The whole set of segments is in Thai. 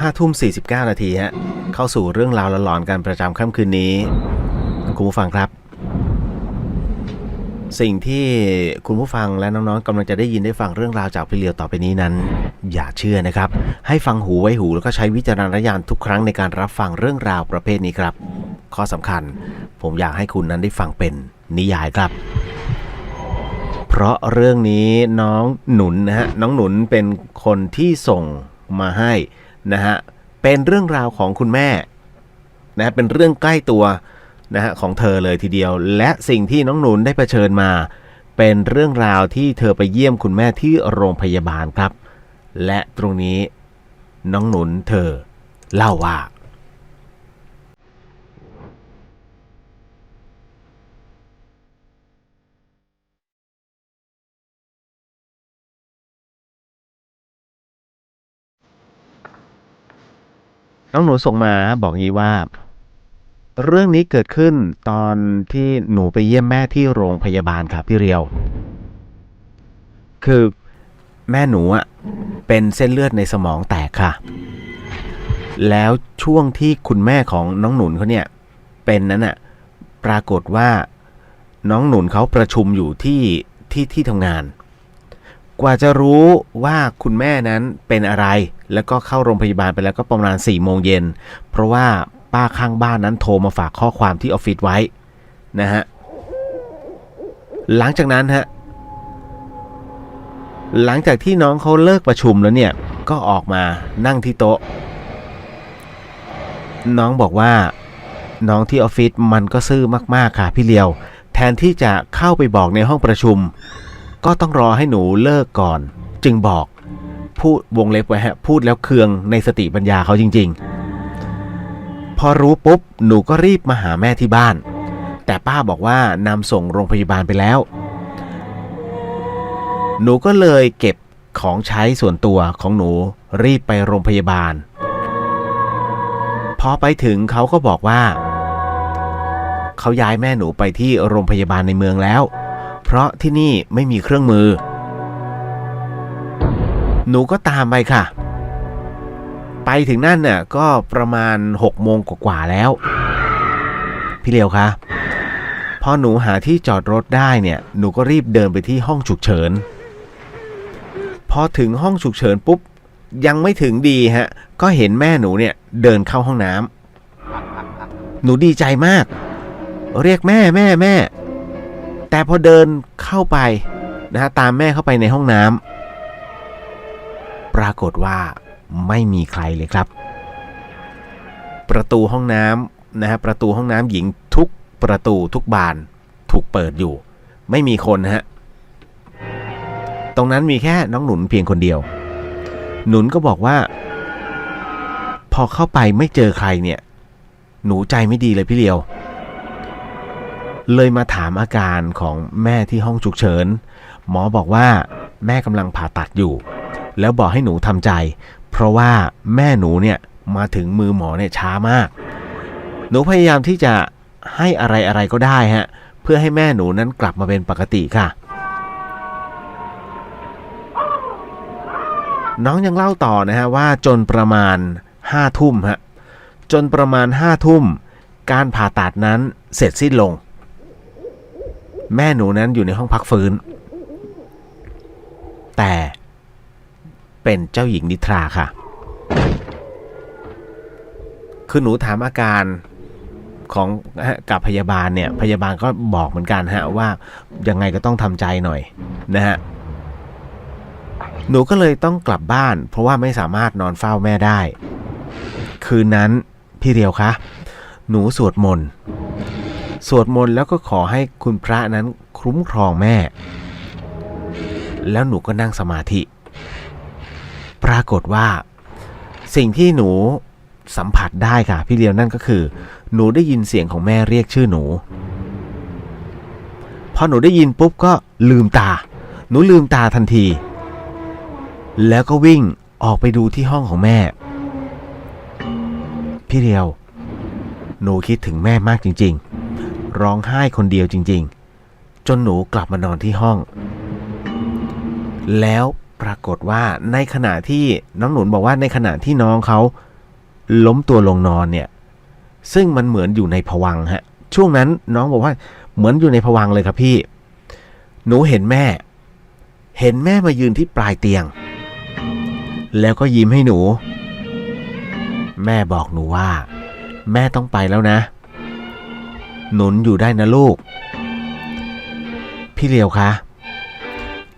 5:49 นาทีฮะเข้าสู่เรื่องราวหลอนๆกันประจำค่ำคืนนี้คุณผู้ฟังครับสิ่งที่คุณผู้ฟังและน้องๆกำลังจะได้ยินได้ฟังเรื่องราวจากพี่เลียวต่อไปนี้นั้นอย่าเชื่อนะครับให้ฟังหูไว้หูแล้วก็ใช้วิจารณญาณทุกครั้งในการรับฟังเรื่องราวประเภทนี้ครับข้อสำคัญผมอยากให้คุณนั้นได้ฟังเป็นนิยายครับเพราะเรื่องนี้น้องหนุนนะฮะน้องหนุนเป็นคนที่ส่งมาให้นะฮะเป็นเรื่องราวของคุณแม่นะเป็นเรื่องใกล้ตัวนะฮะของเธอเลยทีเดียวและสิ่งที่น้องหนุนได้เผชิญมาเป็นเรื่องราวที่เธอไปเยี่ยมคุณแม่ที่โรงพยาบาลครับและตรงนี้น้องหนุนเธอเล่าว่าน้องหนูส่งมาบอกงี้ว่าเรื่องนี้เกิดขึ้นตอนที่หนูไปเยี่ยมแม่ที่โรงพยาบาลครับพี่เรียวคือแม่หนูอ่ะเป็นเส้นเลือดในสมองแตกค่ะแล้วช่วงที่คุณแม่ของน้องหนุนเขาเนี่ยเป็นนั้นอ่ะปรากฏว่าน้องหนุนเขาประชุมอยู่ที่ทำงานกว่าจะรู้ว่าคุณแม่นั้นเป็นอะไรแล้วก็เข้าโรงพยาบาลไปแล้วก็ประมาณ4 โมงเย็นเพราะว่าป้าข้างบ้านนั้นโทรมาฝากข้อความที่ออฟฟิศไว้นะฮะหลังจากนั้นฮะหลังจากที่น้องเขาเลิกประชุมแล้วเนี่ยก็ออกมานั่งที่โต๊ะน้องบอกว่าน้องที่ออฟฟิศมันก็ซื่อมากๆค่ะพี่เลียวแทนที่จะเข้าไปบอกในห้องประชุมก็ต้องรอให้หนูเลิกก่อนจึงบอกพูดวงเล็บไว้ฮะพูดแล้วเคืองในสติปัญญาเขาจริงๆพอรู้ปุ๊บหนูก็รีบมาหาแม่ที่บ้านแต่ป้าบอกว่านำส่งโรงพยาบาลไปแล้วหนูก็เลยเก็บของใช้ส่วนตัวของหนูรีบไปโรงพยาบาลพอไปถึงเขาก็บอกว่าเขาย้ายแม่หนูไปที่โรงพยาบาลในเมืองแล้วเพราะที่นี่ไม่มีเครื่องมือหนูก็ตามไปค่ะไปถึงนั่นน่ะก็ประมาณ6 โมงกว่าแล้วพี่เลียวคะพอหนูหาที่จอดรถได้เนี่ยหนูก็รีบเดินไปที่ห้องฉุกเฉินพอถึงห้องฉุกเฉินปุ๊บยังไม่ถึงดีฮะก็เห็นแม่หนูเนี่ยเดินเข้าห้องน้ำหนูดีใจมากเรียกแม่แม่แม่แต่พอเดินเข้าไปนะฮะตามแม่เข้าไปในห้องน้ำปรากฏว่าไม่มีใครเลยครับประตูห้องน้ำนะฮะประตูห้องน้ำหญิงทุกประตูทุกบานถูกเปิดอยู่ไม่มีคนฮะตรงนั้นมีแค่น้องหนุนเพียงคนเดียวหนุนก็บอกว่าพอเข้าไปไม่เจอใครเนี่ยหนูใจไม่ดีเลยพี่เลียวเลยมาถามอาการของแม่ที่ห้องฉุกเฉินหมอบอกว่าแม่กำลังผ่าตัดอยู่แล้วบอกให้หนูทำใจเพราะว่าแม่หนูเนี่ยมาถึงมือหมอเนี่ยช้ามากหนูพยายามที่จะให้อะไรก็ได้ฮะเพื่อให้แม่หนูนั้นกลับมาเป็นปกติค่ะน้องยังเล่าต่อนะฮะว่าจนประมาณ5 ทุ่มฮะจนประมาณ5 ทุ่มการผ่าตัดนั้นเสร็จสิ้นลงแม่หนูนั้นอยู่ในห้องพักฟื้นแต่เป็นเจ้าหญิงนิทราค่ะคือหนูถามอาการของกับพยาบาลเนี่ยพยาบาลก็บอกเหมือนกันฮะว่ายังไงก็ต้องทำใจหน่อยนะฮะหนูก็เลยต้องกลับบ้านเพราะว่าไม่สามารถนอนเฝ้าแม่ได้คืนนั้นพี่เรียวคะหนูสวดมนต์แล้วก็ขอให้คุณพระนั้นคุ้มครองแม่แล้วหนูก็นั่งสมาธิปรากฏว่าสิ่งที่หนูสัมผัสได้ค่ะพี่เลียวนั่นก็คือหนูได้ยินเสียงของแม่เรียกชื่อหนูพอหนูได้ยินปุ๊บก็ลืมตาหนูลืมตาทันทีแล้วก็วิ่งออกไปดูที่ห้องของแม่พี่เลียวหนูคิดถึงแม่มากจริงๆร้องไห้คนเดียวจริงๆจนหนูกลับมานอนที่ห้องแล้วปรากฏว่าในขณะที่น้องหนุนบอกว่าในขณะที่น้องเขา ล้มตัวลงนอนเนี่ยซึ่งมันเหมือนอยู่ในภวังค์ฮะช่วงนั้นน้องบอกว่าเหมือนอยู่ในภวังค์เลยครับพี่หนูเห็นแม่มายืนที่ปลายเตียงแล้วก็ยิ้มให้หนูแม่บอกหนูว่าแม่ต้องไปแล้วนะหนุนอยู่ได้นะลูกพี่เลียวคะ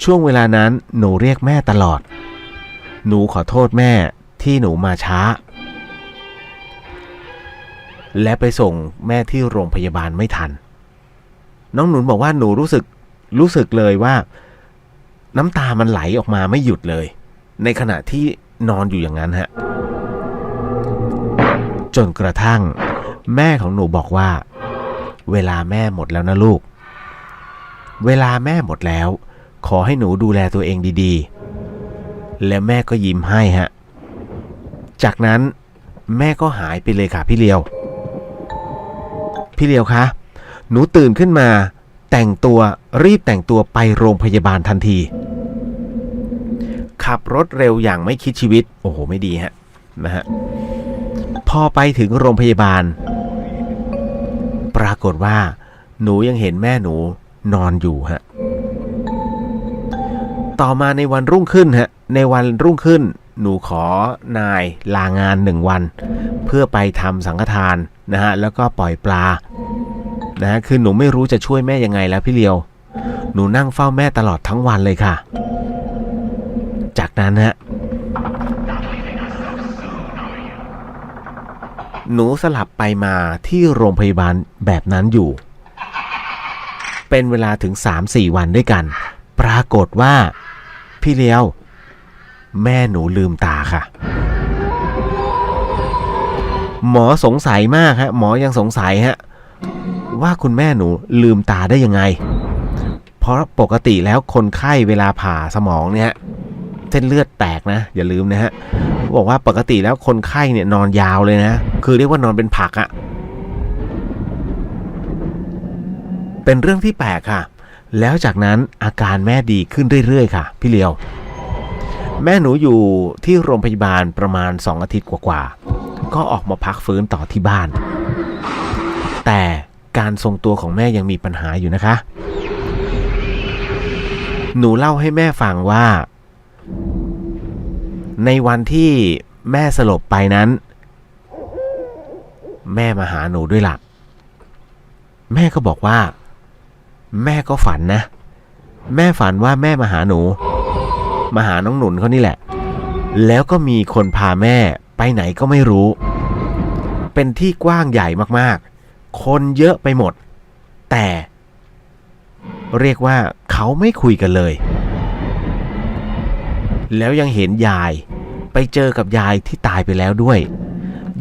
ช่วงเวลานั้นหนูเรียกแม่ตลอดหนูขอโทษแม่ที่หนูมาช้าและไปส่งแม่ที่โรงพยาบาลไม่ทันน้องหนุนบอกว่าหนูรู้สึกเลยว่าน้ำตามันไหลออกมาไม่หยุดเลยในขณะที่นอนอยู่อย่างนั้นฮะจนกระทั่งแม่ของหนูบอกว่าเวลาแม่หมดแล้วนะลูกเวลาแม่หมดแล้วขอให้หนูดูแลตัวเองดีๆและแม่ก็ยิ้มให้ฮะจากนั้นแม่ก็หายไปเลยค่ะพี่เลียวคะหนูตื่นขึ้นมารีบแต่งตัวไปโรงพยาบาลทันทีขับรถเร็วอย่างไม่คิดชีวิตโอ้โหไม่ดีฮะนะฮะพอไปถึงโรงพยาบาลปรากฏว่าหนูยังเห็นแม่หนูนอนอยู่ฮะต่อมาในวันรุ่งขึ้นหนูขอนายลางาน1 วันเพื่อไปทำสังฆทานนะฮะแล้วก็ปล่อยปลานะฮะคือหนูไม่รู้จะช่วยแม่ยังไงแล้วพี่เลียวหนูนั่งเฝ้าแม่ตลอดทั้งวันเลยค่ะจากนั้นฮะหนูสลับไปมาที่โรงพยาบาลแบบนั้นอยู่เป็นเวลาถึง 3-4 วันด้วยกันปรากฏว่าพี่เลียวแม่หนูลืมตาค่ะหมอสงสัยมากฮะหมอยังสงสัยฮะว่าคุณแม่หนูลืมตาได้ยังไงเพราะปกติแล้วคนไข้เวลาผ่าสมองเนี่ยเส้นเลือดแตกนะอย่าลืมนะฮะบอกว่าปกติแล้วคนไข้เนี่ยนอนยาวเลยนะคือเรียกว่านอนเป็นผักอะเป็นเรื่องที่แปลกค่ะแล้วจากนั้นอาการแม่ดีขึ้นเรื่อยๆค่ะพี่เลียวแม่หนูอยู่ที่โรงพยาบาลประมาณ2 อาทิตย์กว่าๆก็ออกมาพักฟื้นต่อที่บ้านแต่การทรงตัวของแม่ยังมีปัญหาอยู่นะคะหนูเล่าให้แม่ฟังว่าในวันที่แม่สลบไปนั้นแม่มาหาหนูด้วยล่ะแม่ก็บอกว่าแม่ก็ฝันนะแม่ฝันว่าแม่มาหาหนูมาหาน้องหนุนเขานี่แหละแล้วก็มีคนพาแม่ไปไหนก็ไม่รู้เป็นที่กว้างใหญ่มากๆคนเยอะไปหมดแต่เรียกว่าเขาไม่คุยกันเลยแล้วยังเห็นยายไปเจอกับยายที่ตายไปแล้วด้วย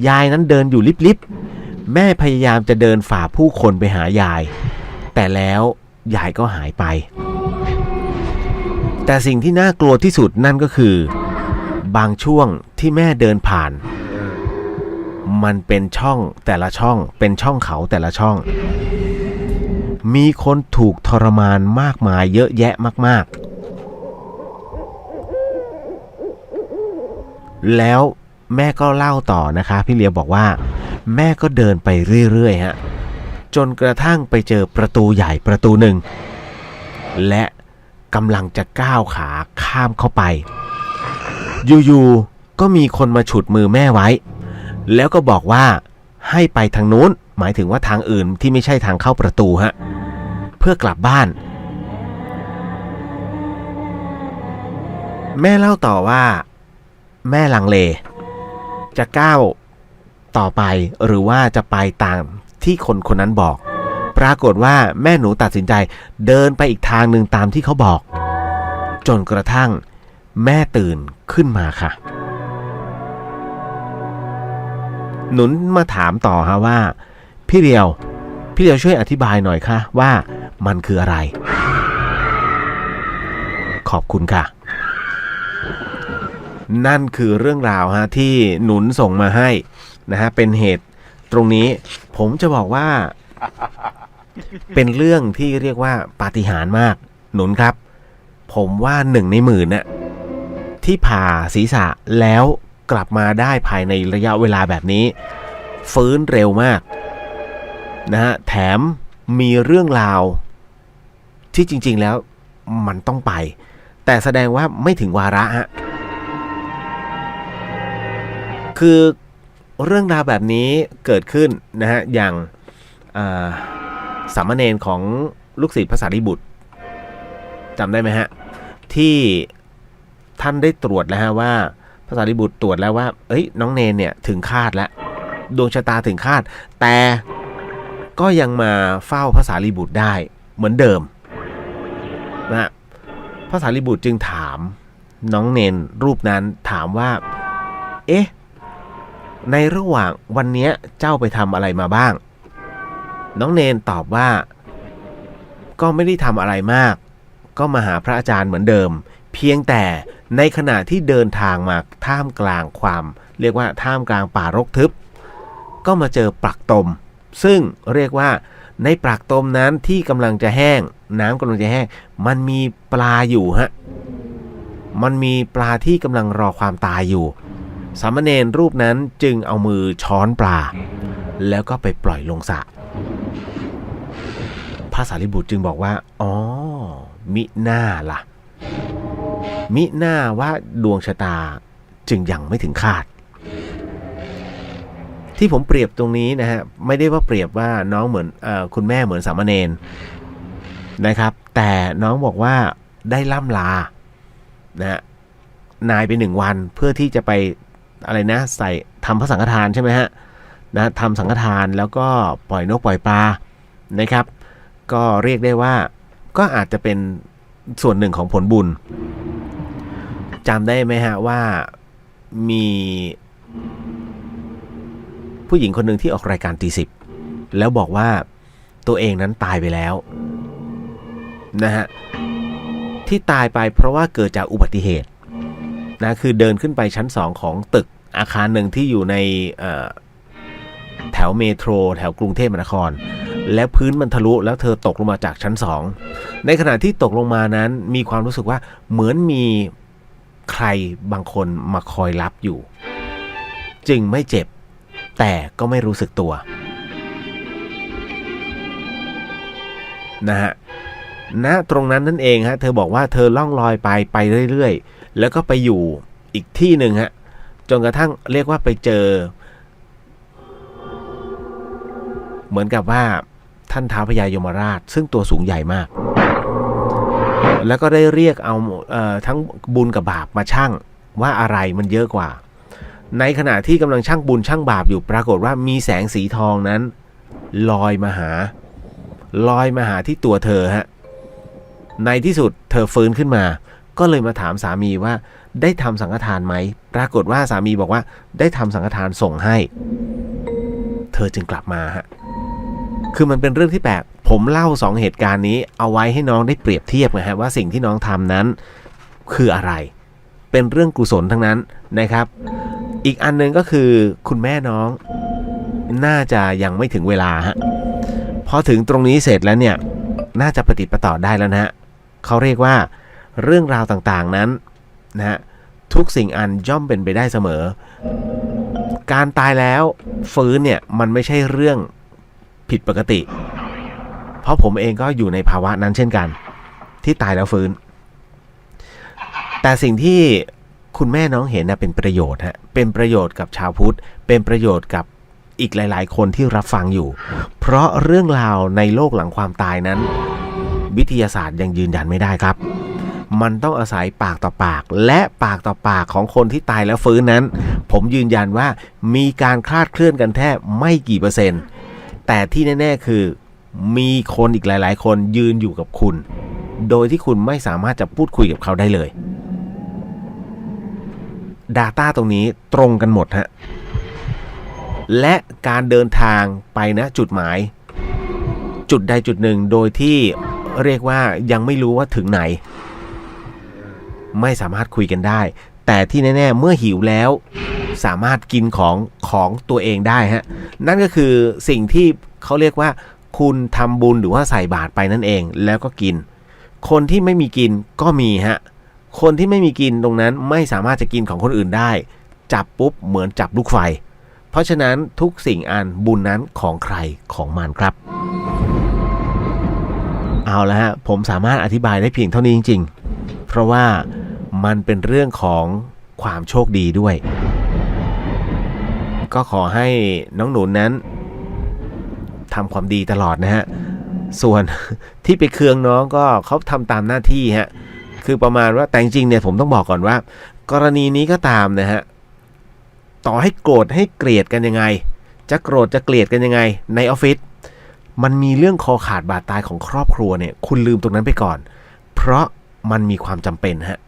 ยายนั้นเดินอยู่ลิบๆแม่พยายามจะเดินฝ่าผู้คนไปหายายแต่แล้วยายก็หายไปแต่สิ่งที่น่ากลัวที่สุดนั่นก็คือบางช่วงที่แม่เดินผ่านมันเป็นช่องแต่ละช่องเป็นช่องเขาแต่ละช่องมีคนถูกทรมานมากมายเยอะแยะมากๆแล้วแม่ก็เล่าต่อนะคะพี่เลียวบอกว่าแม่ก็เดินไปเรื่อยๆฮะจนกระทั่งไปเจอประตูใหญ่ประตูหนึ่งและกำลังจะก้าวขาข้ามเข้าไปอยู่ๆก็มีคนมาฉุดมือแม่ไว้แล้วก็บอกว่าให้ไปทางนู้นหมายถึงว่าทางอื่นที่ไม่ใช่ทางเข้าประตูฮะเพื่อกลับบ้านแม่เล่าต่อว่าแม่ลังเลจะก้าวต่อไปหรือว่าจะไปตามที่คนนั้นบอกปรากฏว่าแม่หนูตัดสินใจเดินไปอีกทางหนึ่งตามที่เขาบอกจนกระทั่งแม่ตื่นขึ้นมาค่ะหนุนมาถามต่อฮะว่าพี่เลียวช่วยอธิบายหน่อยค่ะว่ามันคืออะไรขอบคุณค่ะนั่นคือเรื่องราวฮะที่หนุนส่งมาให้นะฮะเป็นเหตุตรงนี้ผมจะบอกว่าเป็นเรื่องที่เรียกว่าปาฏิหาริย์มากหนุนครับผมว่า1 ใน 10,000น่ะที่ผ่าศีรษะแล้ว กลับมาได้ภายในระยะเวลาแบบนี้ฟื้นเร็วมากนะฮะแถมมีเรื่องราวที่จริงๆแล้วมันต้องไปแต่แสดงว่าไม่ถึงวาระฮะคือเรื่องราวแบบนี้เกิดขึ้นนะฮะอย่างสามเณรของลูกศิษย์พระสารีบุตรจำได้ไหมฮะที่ท่านได้ตรวจแล้วฮะว่าพระสารีบุตรตรวจแล้วว่าน้องเนรเนี่ยถึงคาดแล้วดวงชะตาถึงคาดแต่ก็ยังมาเฝ้าพระสารีบุตรได้เหมือนเดิมนะพระสารีบุตรจึงถามน้องเนรรูปนั้นถามว่าในระหว่างวันนี้เจ้าไปทำอะไรมาบ้างน้องเนรตอบว่าก็ไม่ได้ทำอะไรมากก็มาหาพระอาจารย์เหมือนเดิมเพียงแต่ในขณะที่เดินทางมาท่ามกลางความเรียกว่าท่ามกลางป่ารกทึบก็มาเจอปลักตมซึ่งเรียกว่าในปลักตมนั้นที่กำลังจะแห้งน้ำกำลังจะแห้งมันมีปลาอยู่ฮะมันมีปลาที่กำลังรอความตายอยู่สามเณรรูปนั้นจึงเอามือช้อนปลาแล้วก็ไปปล่อยลงสระพระสารีบุตรจึงบอกว่าอ๋อมิน่าล่ะมิน่าว่าดวงชะตาจึงยังไม่ถึงคาดที่ผมเปรียบตรงนี้นะฮะไม่ได้ว่าเปรียบว่าน้องเหมือนคุณแม่เหมือนสามเณรนะครับแต่น้องบอกว่าได้ล่ำลานะนายไป1 วันเพื่อที่จะไปอะไรนะใส่ทำพระสังฆทานใช่ไหมฮะนะทำสังฆทานแล้วก็ปล่อยนกปล่อยปลานะครับก็เรียกได้ว่าก็อาจจะเป็นส่วนหนึ่งของผลบุญจำได้ไหมฮะว่ามีผู้หญิงคนหนึ่งที่ออกรายการตี10แล้วบอกว่าตัวเองนั้นตายไปแล้วนะฮะที่ตายไปเพราะว่าเกิดจากอุบัติเหตุนะคือเดินขึ้นไปชั้น2ของตึกอาคารหนึ่งที่อยู่ในแถวเมโทรแถวกรุงเทพมหานครแล้วพื้นมันทะลุแล้วเธอตกลงมาจากชั้น2ในขณะที่ตกลงมานั้นมีความรู้สึกว่าเหมือนมีใครบางคนมาคอยรับอยู่จึงไม่เจ็บแต่ก็ไม่รู้สึกตัวนะฮะณตรงนั้นนั่นเองฮะเธอบอกว่าเธอล่องลอยไปเรื่อยๆแล้วก็ไปอยู่อีกที่หนึ่งฮะจนกระทั่งเรียกว่าไปเจอเหมือนกับว่าท่านท้าวพญายมราชซึ่งตัวสูงใหญ่มากแล้วก็ได้เรียกเอาทั้งบุญกับบาปมาชั่งว่าอะไรมันเยอะกว่าในขณะที่กำลังชั่งบุญชั่งบาปอยู่ปรากฏว่ามีแสงสีทองนั้นลอยมาหาที่ตัวเธอฮะในที่สุดเธอฟื้นขึ้นมาก็เลยมาถามสามีว่าได้ทำสังฆทานไหมปรากฏว่าสามีบอกว่าได้ทำสังฆทานส่งให้เธอจึงกลับมาฮะคือมันเป็นเรื่องที่แปลกผมเล่า2เหตุการณ์นี้เอาไว้ให้น้องได้เปรียบเทียบนะฮะว่าสิ่งที่น้องทำนั้นคืออะไรเป็นเรื่องกุศลทั้งนั้นนะครับอีกอันนึงก็คือคุณแม่น้องน่าจะยังไม่ถึงเวลาฮะพอถึงตรงนี้เสร็จแล้วเนี่ยน่าจะปฏิปต่อได้แล้วนะฮะเขาเรียกว่าเรื่องราวต่างๆนั้นนะฮะทุกสิ่งอันย่อมเป็นไปได้เสมอการตายแล้วฟื้นเนี่ยมันไม่ใช่เรื่องผิดปกติเพราะผมเองก็อยู่ในภาวะนั้นเช่นกันที่ตายแล้วฟื้นแต่สิ่งที่คุณแม่น้องเห็นนะเป็นประโยชน์ฮะเป็นประโยชน์กับชาวพุทธเป็นประโยชน์กับอีกหลายๆคนที่รับฟังอยู่เพราะเรื่องราวในโลกหลังความตายนั้นวิทยาศาสตร์ยังยืนยันไม่ได้ครับมันต้องอาศัยปากต่อปากและปากต่อปากของคนที่ตายแล้วฟื้นนั้นผมยืนยันว่ามีการคลาดเคลื่อนกันแทบไม่กี่เปอร์เซ็นต์แต่ที่แน่ๆคือมีคนอีกหลายๆคนยืนอยู่กับคุณโดยที่คุณไม่สามารถจะพูดคุยกับเขาได้เลย Data ตรงนี้ตรงกันหมดฮะและการเดินทางไปนะจุดหมายจุดใดจุดหนึ่งโดยที่เรียกว่ายังไม่รู้ว่าถึงไหนไม่สามารถคุยกันได้แต่ที่แน่ๆเมื่อหิวแล้วสามารถกินของตัวเองได้ฮะนั่นก็คือสิ่งที่เขาเรียกว่าคุณทำบุญหรือว่าใส่บาตรไปนั่นเองแล้วก็กินคนที่ไม่มีกินก็มีฮะคนที่ไม่มีกินตรงนั้นไม่สามารถจะกินของคนอื่นได้ จับปุ๊บเหมือนจับลูกไฟเพราะฉะนั้นทุกสิ่งอันบุญนั้นของใครของมันครับเอาละฮะผมสามารถอธิบายได้เพียงเท่านี้จริงๆเพราะว่ามันเป็นเรื่องของความโชคดีด้วยก็ขอให้น้องหนุนนั้นทำความดีตลอดนะฮะส่วนที่ไปเคืองน้องก็เขาทำตามหน้าที่ฮะคือประมาณว่าแต่จริงๆเนี่ยผมต้องบอกก่อนว่ากรณีนี้ก็ตามนะฮะต่อให้โกรธให้เกลียดกันยังไงจะโกรธจะเกลียดกันยังไงในออฟฟิศมันมีเรื่องคอขาดบาดตายของครอบครัวเนี่ยคุณลืมตรงนั้นไปก่อนเพราะมันมีความจำเป็นฮะ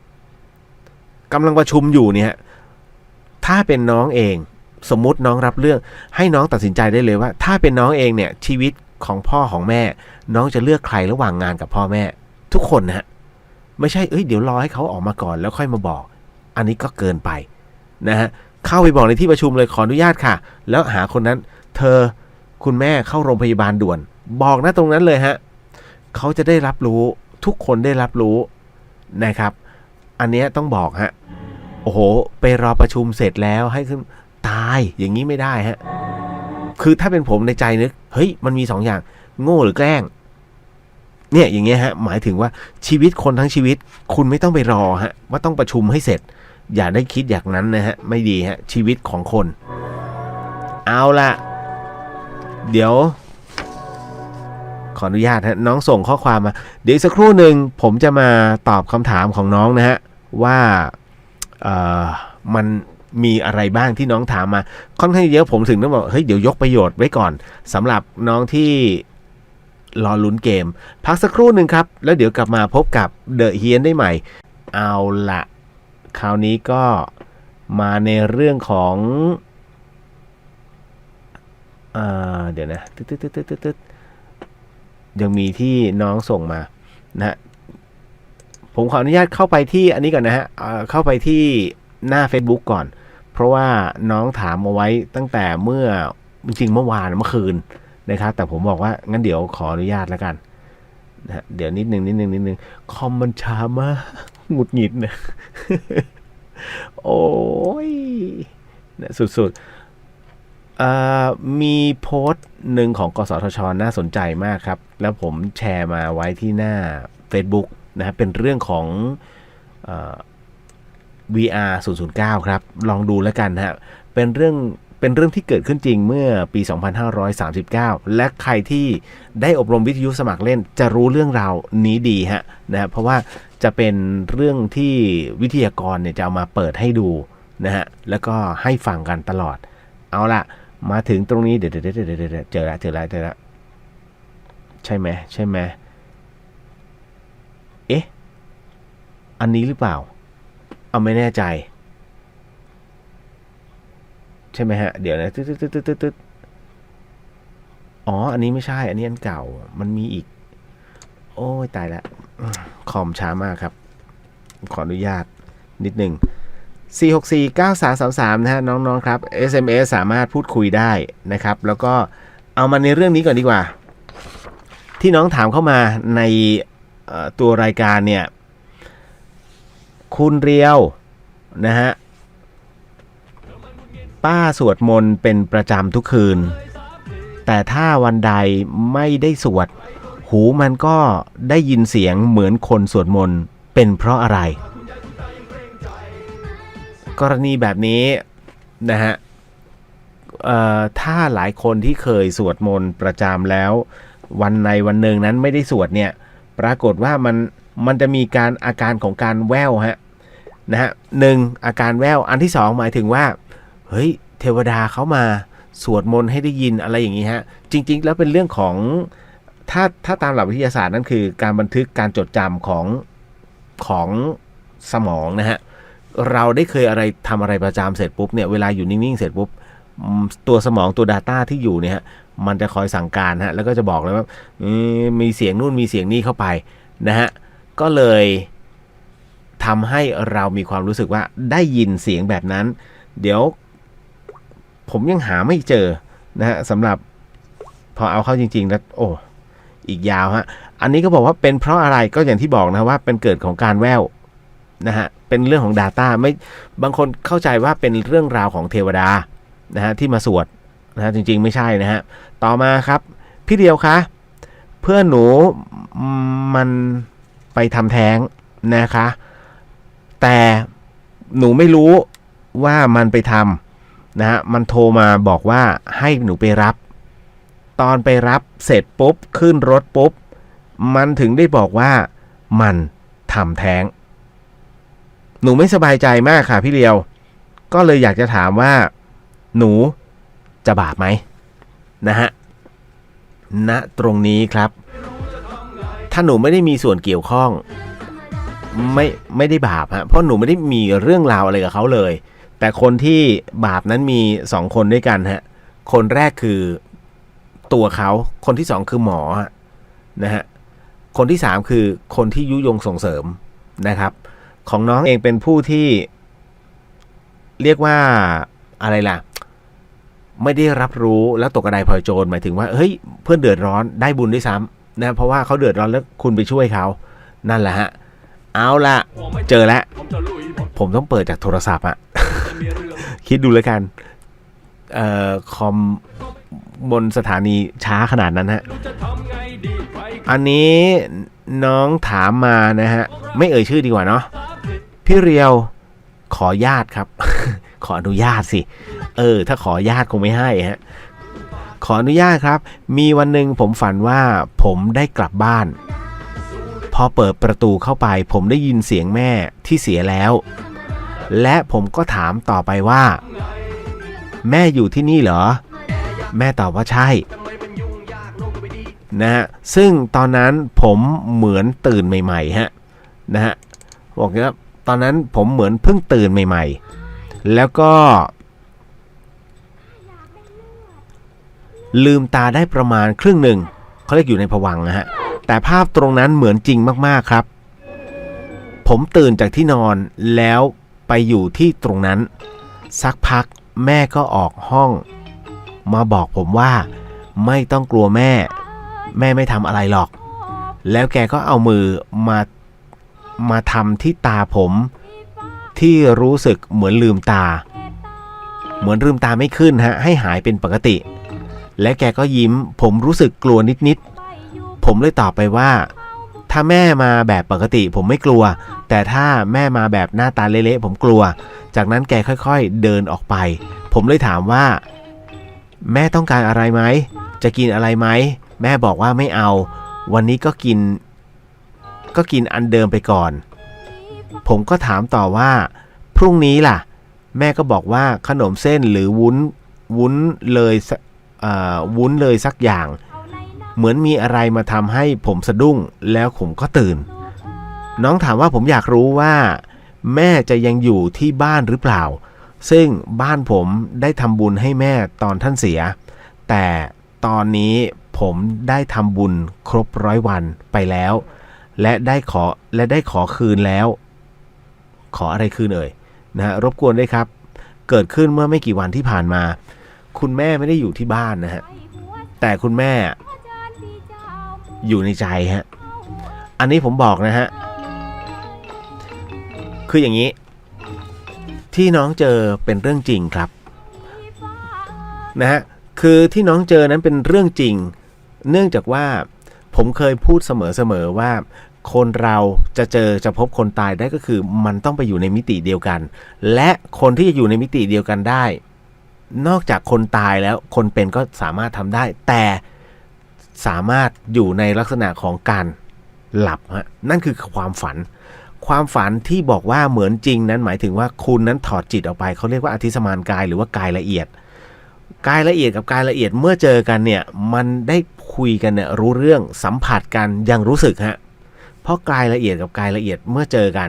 กำลังประชุมอยู่เนี่ยถ้าเป็นน้องเองสมมุติน้องรับเรื่องให้น้องตัดสินใจได้เลยว่าถ้าเป็นน้องเองเนี่ยชีวิตของพ่อของแม่น้องจะเลือกใครระหว่างงานกับพ่อแม่ทุกคนนะฮะไม่ใช่เดี๋ยวรอให้เขาออกมาก่อนแล้วค่อยมาบอกอันนี้ก็เกินไปนะฮะเข้าไปบอกในที่ประชุมเลยขออนุญาตค่ะแล้วหาคนนั้นคุณแม่เข้าโรงพยาบาลด่วนบอกนะตรงนั้นเลยฮะเขาจะได้รับรู้ทุกคนได้รับรู้นะครับอันนี้ต้องบอกฮะโอ้โหไปรอประชุมเสร็จแล้วให้ขึ้นตายอย่างนี้ไม่ได้ฮะคือถ้าเป็นผมในใจนึกเฮ้ยมันมี2 อย่างโง่หรือแกล้งเนี่ยอย่างเงี้ยฮะหมายถึงว่าชีวิตคนทั้งชีวิตคุณไม่ต้องไปรอฮะว่าต้องประชุมให้เสร็จอย่าได้คิดอย่างนั้นนะฮะไม่ดีฮะชีวิตของคนเอาละเดี๋ยวขออนุญาตฮะน้องส่งข้อความมาเดี๋ยวสักครู่หนึ่งผมจะมาตอบคำถามของน้องนะฮะว่ามันมีอะไรบ้างที่น้องถามมาค่อนข้างเยอะผมถึงต้องบอกเฮ้ยเดี๋ยวยกประโยชน์ไว้ก่อนสำหรับน้องที่รอลุ้นเกมพักสักครู่หนึ่งครับแล้วเดี๋ยวกลับมาพบกับเดอะเฮียนได้ใหม่เอาละคราวนี้ก็มาในเรื่องของเดี๋ยวนะยังมีที่น้องส่งมานะผมขออนุญาตเข้าไปที่อันนี้ก่อนนะฮะเข้าไปที่หน้า Facebook ก่อนเพราะว่าน้องถามเอาไว้ตั้งแต่เมื่อจริงๆเมื่อวานเมื่อคืนนะครับแต่ผมบอกว่างั้นเดี๋ยวขออนุญาตแล้วกันนะเดี๋ยวนิดนึงคอมมันช้ามากหงุดหงิดนะ โอ้ยนะสุดๆมีโพสต์หนึ่งของกสทช.น่าสนใจมากครับแล้วผมแชร์มาไว้ที่หน้า Facebook นะเป็นเรื่องของVR 009ครับลองดูแล้วกันฮะเป็นเรื่องที่เกิดขึ้นจริงเมื่อปี 2539 และใครที่ได้อบรมวิทยุสมัครเล่นจะรู้เรื่องราวนี้ดีฮะนะเพราะว่าจะเป็นเรื่องที่วิทยากรเนี่ยจะเอามาเปิดให้ดูนะฮะแล้วก็ให้ฟังกันตลอดเอาล่ะมาถึงตรงนี้เดี๋ยวเจอแล้วใช่ไหมเอ๊ะอันนี้หรือเปล่าเอาไม่แน่ใจใช่ไหมฮะเดี๋ยวนะอ๋ออันนี้ไม่ใช่อันนี้อันเก่ามันมีอีกโอ้ยตายละคอมช้ามากครับขออนุญาตนิดหนึ่ง4649333นะฮะน้องๆครับ SMS สามารถพูดคุยได้นะครับแล้วก็เอามาในเรื่องนี้ก่อนดีกว่าที่น้องถามเข้ามาในตัวรายการเนี่ยคุณเรียวนะฮะป้าสวดมนต์เป็นประจำทุกคืนแต่ถ้าวันใดไม่ได้สวดหูมันก็ได้ยินเสียงเหมือนคนสวดมนต์เป็นเพราะอะไรกรณีแบบนี้นะฮะถ้าหลายคนที่เคยสวดมนต์ประจำแล้ววันในวันหนึ่งนั้นไม่ได้สวดเนี่ยปรากฏว่ามันจะมีอาการของการแว่วฮะนะฮะ1อาการแว่วอันที่2หมายถึงว่าเฮ้ยเทวดาเขามาสวดมนต์ให้ได้ยินอะไรอย่างนี้ฮะจริงๆแล้วเป็นเรื่องของถ้าตามหลักวิทยาศาสตร์นั่นคือการบันทึกการจดจำของสมองนะฮะเราได้เคยทำอะไรประจำเสร็จปุ๊บเนี่ยเวลาอยู่นิ่งๆเสร็จปุ๊บตัวสมองตัว Data ที่อยู่เนี่ยฮะมันจะคอยสั่งการฮะแล้วก็จะบอกเลยว่ามีเสียงนู่นมีเสียงนี่เข้าไปนะฮะก็เลยทำให้เรามีความรู้สึกว่าได้ยินเสียงแบบนั้นเดี๋ยวผมยังหาไม่เจอนะฮะสำหรับพอเอาเข้าจริงๆแล้วโอ้อีกยาวฮะอันนี้ก็บอกว่าเป็นเพราะอะไรก็อย่างที่บอกนะว่าเป็นเกิดของการแว่ว นะฮะเป็นเรื่องของ Data ไม่บางคนเข้าใจว่าเป็นเรื่องราวของเทวดานะฮะที่มาสวดนะฮะจริงๆไม่ใช่นะฮะต่อมาครับพี่เดียวคะเพื่อนหนูมันไปทำแท้งนะคะแต่หนูไม่รู้ว่ามันไปทำนะฮะมันโทรมาบอกว่าให้หนูไปรับตอนไปรับเสร็จปุ๊บขึ้นรถปุ๊บมันถึงได้บอกว่ามันทำแท้งหนูไม่สบายใจมากค่ะพี่เลียวก็เลยอยากจะถามว่าหนูจะบาปไหมนะฮะณตรงนี้ครับถ้าหนูไม่ได้มีส่วนเกี่ยวข้องไม่ได้บาปฮะเพราะหนูไม่ได้มีเรื่องราวอะไรกับเขาเลยแต่คนที่บาปนั้นมี2คนด้วยกันฮะคนแรกคือตัวเขาคนที่2คือหมอนะฮะคนที่3คือคนที่ยุยงส่งเสริมนะครับของน้องเองเป็นผู้ที่เรียกว่าอะไรล่ะไม่ได้รับรู้แล้วตกกระไดพลอยโจรหมายถึงว่าเฮ้ยเพื่อนเดือดร้อนได้บุญด้วยซ้ำนะเพราะว่าเขาเดือดร้อนแล้วคุณไปช่วยเขานั่นแหละฮะเอาล่ะเจอแล้วผมต้องเปิดจากโทรศัพท์คิดดูแล้วกันคอมบนสถานีช้าขนาดนั้นฮะอันนี้น้องถามมานะฮะไม่เอ่ยชื่อดีกว่าเนาะพี่เรียวขอญาตครับ ขออนุญาตสิถ้าขอญาตคงไม่ให้ฮะขออนุญาตครับมีวันหนึ่งผมฝันว่าผมได้กลับบ้านพอเปิดประตูเข้าไปผมได้ยินเสียงแม่ที่เสียแล้วและผมก็ถามต่อไปว่าแม่อยู่ที่นี่เหรอแม่ตอบว่าใช่นะฮะซึ่งตอนนั้นผมเหมือนตื่นใหม่ๆฮะนะฮะบอกว่าตอนนั้นผมเหมือนเพิ่งตื่นใหม่ๆแล้วก็ลืมตาได้ประมาณครึ่งหนึ่งเขาเรียกอยู่ในภวังค์นะฮะแต่ภาพตรงนั้นเหมือนจริงมากๆครับผมตื่นจากที่นอนแล้วไปอยู่ที่ตรงนั้นสักพักแม่ก็ออกห้องมาบอกผมว่าไม่ต้องกลัวแม่ไม่ทำอะไรหรอกแล้วแกก็เอามือมาทำที่ตาผมที่รู้สึกเหมือนลืมตาไม่ขึ้นฮะให้หายเป็นปกติและแกก็ยิ้มผมรู้สึกกลัวนิดๆผมเลยตอบไปว่าถ้าแม่มาแบบปกติผมไม่กลัวแต่ถ้าแม่มาแบบหน้าตาเละๆผมกลัวจากนั้นแกค่อยๆเดินออกไปผมเลยถามว่าแม่ต้องการอะไรไหมจะกินอะไรไหมแม่บอกว่าไม่เอาวันนี้ก็กินอันเดิมไปก่อนผมก็ถามต่อว่าพรุ่งนี้ล่ะแม่ก็บอกว่าขนมเส้นหรือวุ้นเลยสักอย่างเหมือนมีอะไรมาทำให้ผมสะดุ้งแล้วผมก็ตื่นน้องถามว่าผมอยากรู้ว่าแม่จะยังอยู่ที่บ้านหรือเปล่าซึ่งบ้านผมได้ทำบุญให้แม่ตอนท่านเสียแต่ตอนนี้ผมได้ทำบุญครบ100 วันไปแล้วและได้ขอคืนแล้วขออะไรคืนนะฮะรบกวนด้วยครับเกิดขึ้นเมื่อไม่กี่วันที่ผ่านมาคุณแม่ไม่ได้อยู่ที่บ้านนะฮะแต่คุณแม่อยู่ในใจฮะอันนี้ผมบอกนะฮะคืออย่างนี้ที่น้องเจอเป็นเรื่องจริงครับนะฮะคือที่น้องเจอนั้นเป็นเรื่องจริงเนื่องจากว่าผมเคยพูดเสมอว่าคนเราจะพบคนตายได้ก็คือมันต้องไปอยู่ในมิติเดียวกันและคนที่จะอยู่ในมิติเดียวกันได้นอกจากคนตายแล้วคนเป็นก็สามารถทำได้แต่สามารถอยู่ในลักษณะของการหลับฮะนั่นคือความฝันที่บอกว่าเหมือนจริงนั้นหมายถึงว่าคุณนั้นถอดจิตออกไปเขาเรียกว่าอธิสมานกายหรือว่ากายละเอียดกับกายละเอียดเมื่อเจอกันเนี่ยมันได้คุยกันเนี่ยรู้เรื่องสัมผัสกันยังรู้สึกฮะเพราะกายละเอียดกับกายละเอียดเมื่อเจอกัน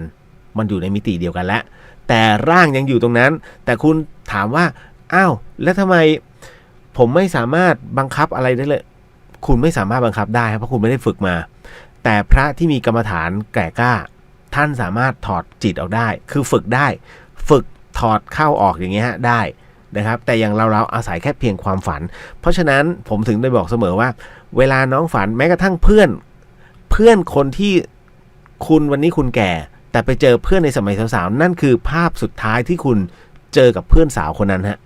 มันอยู่ในมิติเดียวกันแล้วแต่ร่างยังอยู่ตรงนั้นแต่คุณถามว่าอ้าวแล้วทำไมผมไม่สามารถบังคับอะไรได้เลยคุณไม่สามารถบังคับได้เพราะคุณไม่ได้ฝึกมาแต่พระที่มีกรรมฐานแก่กล้าท่านสามารถถอดจิตออกได้คือฝึกได้ฝึกถอดเข้าออกอย่างเงี้ยได้นะครับแต่อย่างเราอาศัยแค่เพียงความฝันเพราะฉะนั้นผมถึงได้บอกเสมอว่าเวลาน้องฝันแม้กระทั่งเพื่อนคนที่คุณวันนี้คุณแก่ แต่ไปเจอเพื่อนในสมัยสาวๆนั่นคือภาพสุดท้ายที่คุณเจอกับเพื่อนสาวคนนั้นฮะ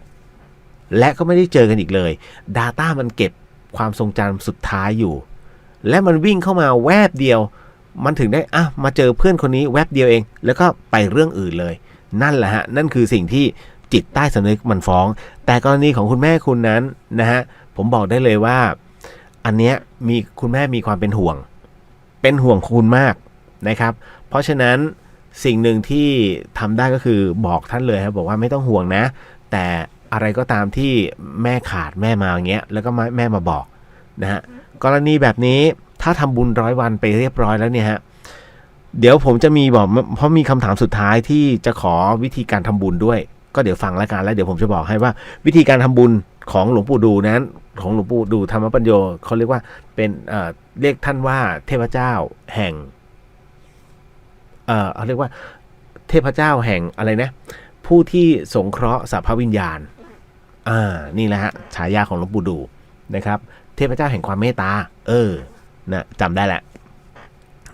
และก็ไม่ได้เจอกันอีกเลย Data มันเก็บความทรงจำสุดท้ายอยู่และมันวิ่งเข้ามาแวบเดียวมันถึงได้มาเจอเพื่อนคนนี้แวบเดียวเองแล้วก็ไปเรื่องอื่นเลยนั่นแหละฮะนั่นคือสิ่งที่จิตใต้สำนึกมันฟ้องแต่กรณีของคุณแม่คุณนั้นนะฮะผมบอกได้เลยว่าอันเนี้ยมีคุณแม่มีความเป็นห่วงคุณมากนะครับเพราะฉะนั้นสิ่งหนึ่งที่ทำได้ก็คือบอกท่านเลยครับบอกว่าไม่ต้องห่วงนะแต่อะไรก็ตามที่แม่ขาดแม่มาอย่างเงี้ยแล้วก็แม่มาบอกนะฮะกรณีแบบนี้ถ้าทำบุญ100 วันไปเรียบร้อยแล้วเนี่ยฮะเดี๋ยวผมจะมีบอกเพราะมีคำถามสุดท้ายที่จะขอวิธีการทำบุญด้วยก็เดี๋ยวฟังแล้วกันแล้วเดี๋ยวผมจะบอกให้ว่าวิธีการทำบุญของหลวงปู่ดูนั้นของหลวงปู่ดูธรรมปัญโยเขาเรียกว่าเป็นเรียกท่านว่าเทพเจ้าแห่งเขาเรียกว่าเทพเจ้าแห่งอะไรนะผู้ที่สงเคราะห์สรรพวิญญาณนี่แหละฮะฉายาของหลวงปู่ดูนะครับเทพเจ้าแห่งความเมตตานะจำได้แหละ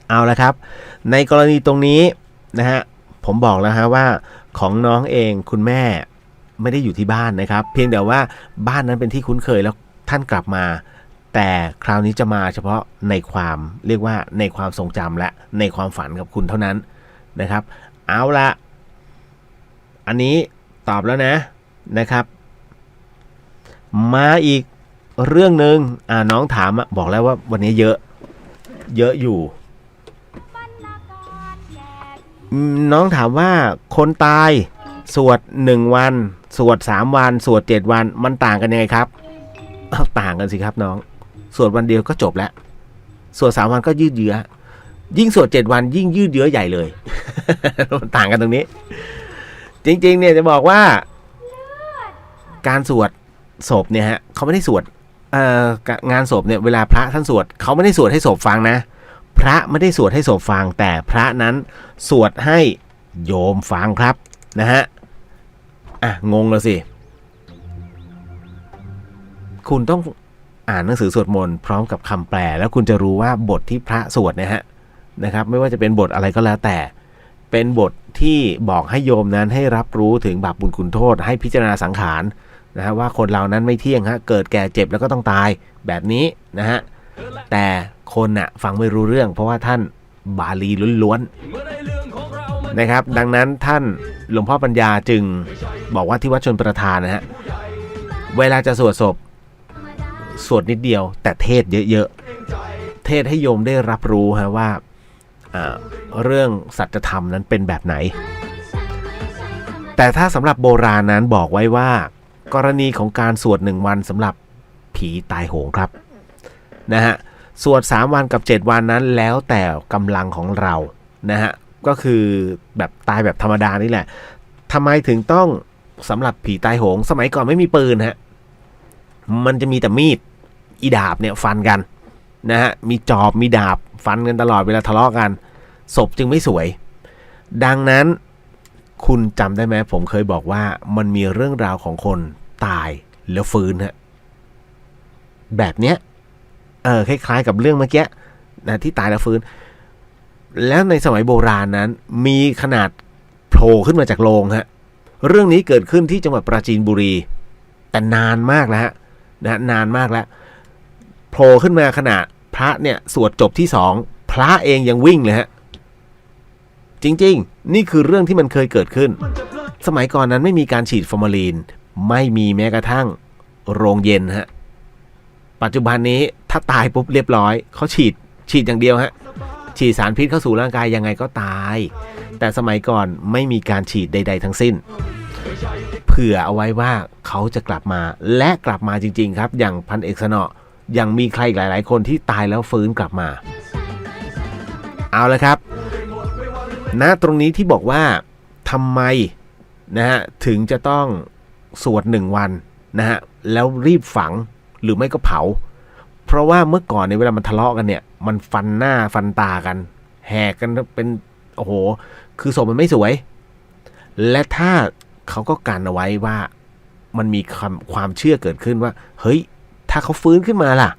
เอาละครับในกรณีตรงนี้นะฮะผมบอกแล้วฮะว่าของน้องเองคุณแม่ไม่ได้อยู่ที่บ้านนะครับเพียงแต่ว่าบ้านนั้นเป็นที่คุ้นเคยแล้วท่านกลับมาแต่คราวนี้จะมาเฉพาะในความเรียกว่าในความทรงจำและในความฝันกับคุณเท่านั้นนะครับเอาละอันนี้ตอบแล้วนะครับมาอีกเรื่องหนึ่งน้องถามบอกแล้วว่าวันนี้เยอะอยู่น้องถามว่าคนตายสวด1 วันสวด3 วันสวด7 วันมันต่างกันยังไงครับต่างกันสิครับน้องสวดวันเดียวก็จบแล้วสวด3 วันก็ยืดเยื้อยิ่งสวด7 วันยิ่งยืดเยื้อใหญ่เลย ต่างกันตรงนี้จริงๆเนี่ยจะบอกว่าการสวดศพเนี่ยฮะเขาไม่ได้สวดงานศพเนี่ยเวลาพระท่านสวดเขาไม่ได้สวดให้ศพฟังนะพระไม่ได้สวดให้ศพฟังแต่พระนั้นสวดให้โยมฟังครับนะฮะงงแล้วสิคุณต้องอ่านหนังสือสวดมนต์พร้อมกับคำแปลแล้วคุณจะรู้ว่าบทที่พระสวดนะครับไม่ว่าจะเป็นบทอะไรก็แล้วแต่เป็นบทที่บอกให้โยมนั้นให้รับรู้ถึงบาปบุญคุณโทษให้พิจารณาสังขารนะฮะว่าคนเรานั้นไม่เที่ยงฮะเกิดแก่เจ็บแล้วก็ต้องตายแบบนี้นะฮะแต่คนฟังไม่รู้เรื่องเพราะว่าท่านบาลีล้วนๆนะครับดังนั้นท่านหลวงพ่อปัญญาจึงบอกว่าที่วัดชลประทานนะฮะเวลาจะสวดศพสวดนิดเดียวแต่เทศเยอะๆเทศให้โยมได้รับรู้ฮะว่าเรื่องสัจธรรมนั้นเป็นแบบไหนแต่ถ้าสำหรับโบราณนั้นบอกไว้ว่ากรณีของการสวด1 วันสำหรับผีตายโหงครับนะฮะสวด3 วันกับ7 วันนั้นแล้วแต่กำลังของเรานะฮะก็คือแบบตายแบบธรรมดานี่แหละทำไมถึงต้องสำหรับผีตายโหงสมัยก่อนไม่มีปืนฮะมันจะมีแต่มีดอีดาบเนี่ยฟันกันนะฮะมีจอบมีดาบฟันกันตลอดเวลาทะเลาะกันศพจึงไม่สวยดังนั้นคุณจำได้ไหมผมเคยบอกว่ามันมีเรื่องราวของคนตายแล้วฟื้นฮะแบบเนี้ยคล้ายๆกับเรื่องเมื่อกี้นะที่ตายแล้วฟื้นแล้วในสมัยโบราณนั้นมีขนาดโผล่ขึ้นมาจากโลงฮะเรื่องนี้เกิดขึ้นที่จังหวัดปราจีนบุรีแต่นานมากแล้วนะนานมากแล้วโผล่ขึ้นมาขนาดพระเนี่ยสวดจบที่2พระเองยังวิ่งเลยฮะจริงๆนี่คือเรื่องที่มันเคยเกิดขึ้นสมัยก่อนนั้นไม่มีการฉีดฟอร์มาลีนไม่มีแม้กระทั่งโรงเย็นฮะปัจจุบันนี้ถ้าตายปุ๊บเรียบร้อยเขาฉีดอย่างเดียวฮะฉีดสารพิษเข้าสู่ร่างกายยังไงก็ตายแต่สมัยก่อนไม่มีการฉีดใดๆทั้งสิ้นเผื่อเอาไว้ว่าเขาจะกลับมาและกลับมาจริงๆครับอย่างพันเอกสนอยังมีใครหลายๆคนที่ตายแล้วฟื้นกลับมาเอาละครับณตรงนี้ที่บอกว่าทำไมนะฮะถึงจะต้องสวด1 วันนะฮะแล้วรีบฝังหรือไม่ก็เผาเพราะว่าเมื่อก่อนในเวลามันทะเลาะกันเนี่ยมันฟันหน้าฟันตากันแหกกันเป็นโอ้โหคือศพมันไม่สวยและถ้าเขาก็กันเอาไว้ว่ามันมีความเชื่อเกิดขึ้นว่าเฮ้ยถ้าเขาฟื้นขึ้นมาล่ะ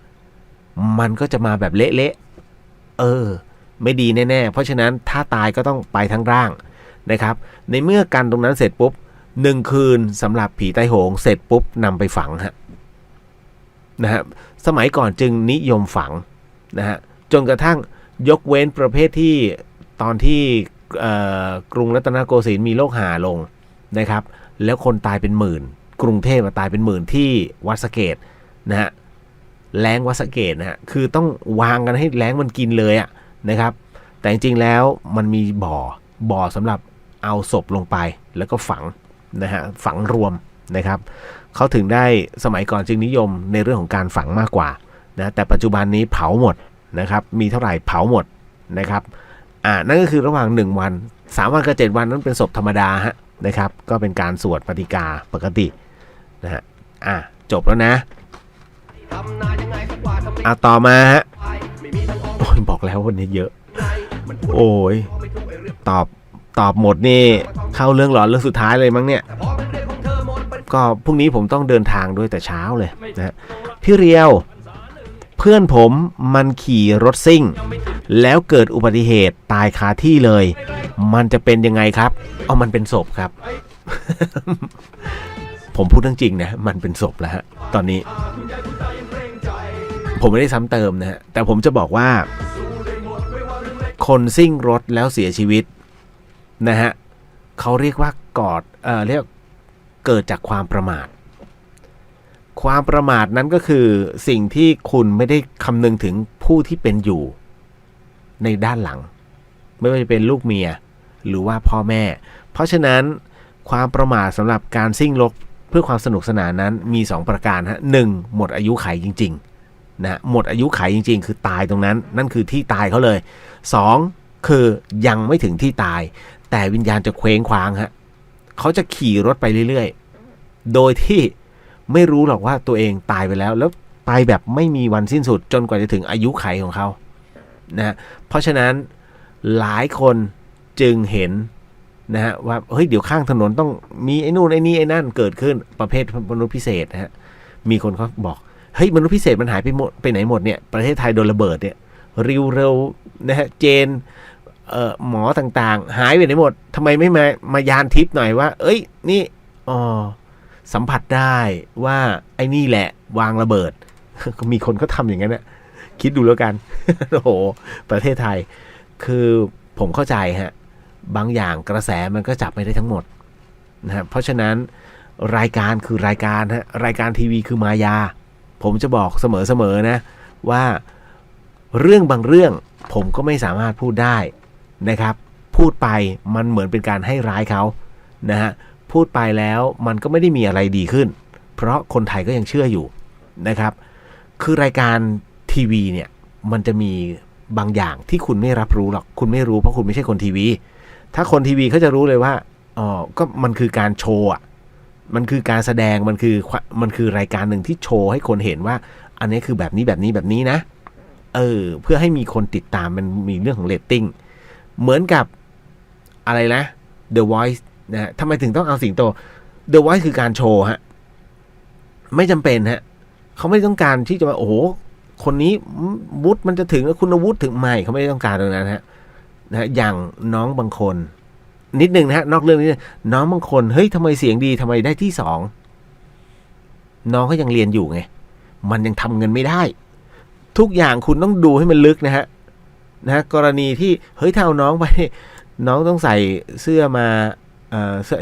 มันก็จะมาแบบเละๆ ไม่ดีแน่ๆเพราะฉะนั้นถ้าตายก็ต้องไปทั้งร่างนะครับในเมื่อกันตรงนั้นเสร็จปุ๊บ1 คืนสำหรับผีใต้โหงเสร็จปุ๊บนำไปฝังฮะนะฮะสมัยก่อนจึงนิยมฝังนะฮะจนกระทั่งยกเว้นประเภทที่ตอนที่กรุงรัตนโกสินทร์มีโรคหาลงนะครับแล้วคนตายเป็นหมื่นกรุงเทพตายเป็นหมื่นที่วัดสะเกษนะฮะแล้งวัดสะเกษนะฮะคือต้องวางกันให้แล้งมันกินเลยอะนะครับแต่จริงๆแล้วมันมีบ่อสำหรับเอาศพลงไปแล้วก็ฝังนะฮะฝังรวมนะครับเขาถึงได้สมัยก่อนจึงนิยมในเรื่องของการฝังมากกว่านะแต่ปัจจุบันนี้เผาหมดนะครับมีเท่าไหร่เผาหมดนะครับนั่นก็คือระหว่าง1 วัน3 วันกับ7 วันนั้นเป็นศพธรรมดาฮะนะครับก็เป็นการสวดปฏิกาปกตินะฮะจบแล้วนะต่อมาฮะโอ้ยบอกแล้ววันนี้เยอะโอ้ยตอบหมดนี่เข้าเรื่องหลอนเรื่องสุดท้ายเลยมั้งเนี่ยก็พรุ่งนี้ผมต้องเดินทางด้วยแต่เช้าเลยนะพี่เรียวเพื่อนผมมันขี่รถซิ่งแล้วเกิดอุบัติเหตุตายคาที่เลยมันจะเป็นยังไงครับมันเป็นศพครับ ผมพูดเรื่องจริงนะมันเป็นศพแล้วฮะตอนนี้ผมไม่ได้ซ้ำเติมนะฮะแต่ผมจะบอกว่าคนซิ่งรถแล้วเสียชีวิตนะฮะเขาเรียกว่าเรียกเกิดจากความประมาทนั้นก็คือสิ่งที่คุณไม่ได้คำนึงถึงผู้ที่เป็นอยู่ในด้านหลังไม่ว่าจะเป็นลูกเมียหรือว่าพ่อแม่เพราะฉะนั้นความประมาทสำหรับการซิ่งรถเพื่อความสนุกสนานนั้นมี2 ประการฮะ1หมดอายุขัยจริงๆนะหมดอายุขัยจริงๆคือตายตรงนั้นนั่นคือที่ตายเขาเลย2คือยังไม่ถึงที่ตายแต่วิญญาณจะเคว้งคว้างฮะเขาจะขี่รถไปเรื่อยๆโดยที่ไม่รู้หรอกว่าตัวเองตายไปแล้วไปแบบไม่มีวันสิ้นสุดจนกว่าจะถึงอายุขัยของเขานะเพราะฉะนั้นหลายคนจึงเห็นนะฮะว่าเฮ้ยเดี๋ยวข้างถนนต้องมีไอ้นู่นไอ้นี่ไอ้นั่นเกิดขึ้นประเภทมนุษย์พิเศษนะฮะมีคนเขาบอกเฮ้ยมนุษย์พิเศษมันหายไปไหนหมดเนี่ยประเทศไทยโดนระเบิดเนี่ยเร็วนะฮะเจนหมอต่างๆหายไปไหนหมดทำไมไม่มายานทิพย์หน่อยว่าเอ้ยนี่สัมผัสได้ว่าไอ้นี่แหละวางระเบิด ก็มีคนเขาทำอย่างนั้นนะคิดดูแล้วกัน โอ้โหประเทศไทยคือผมเข้าใจฮะบางอย่างกระแสมันก็จับไม่ได้ทั้งหมดนะเพราะฉะนั้นรายการคือรายการฮะรายการทีวีคือมายาผมจะบอกเสมอนะว่าเรื่องบางเรื่องผมก็ไม่สามารถพูดได้นะครับพูดไปมันเหมือนเป็นการให้ร้ายเขานะฮะพูดไปแล้วมันก็ไม่ได้มีอะไรดีขึ้นเพราะคนไทยก็ยังเชื่ออยู่นะครับคือรายการทีวีเนี่ยมันจะมีบางอย่างที่คุณไม่รับรู้หรอกคุณไม่รู้เพราะคุณไม่ใช่คนทีวีถ้าคนทีวีเขาจะรู้เลยว่าก็มันคือการโชว์มันคือการแสดงมันคือรายการหนึ่งที่โชว์ให้คนเห็นว่าอันนี้คือแบบนี้นะเพื่อให้มีคนติดตามมันมีเรื่องของเรตติ้งเหมือนกับอะไรนะ The Voice นะทำไมถึงต้องเอาสิงโต The Voice คือการโชว์ฮะไม่จำเป็นฮะเขาไม่ต้องการที่จะมาโอ้โหคนนี้วุฒิมันจะถึงคุณวุฒิถึงไม่เขาไม่ได้ต้องการตรงนั้นฮะนะอย่างน้องบางคนนิดนึงนะฮะนอกเรื่องนี้น้องบางคนเฮ้ยทำไมเสียงดีทำไมได้ที่2น้องก็ยังเรียนอยู่ไงมันยังทำเงินไม่ได้ทุกอย่างคุณต้องดูให้มันลึกนะฮะกรณีที่เฮ้ยถ้าเอาน้องไปน้องต้องใส่เสื้อมา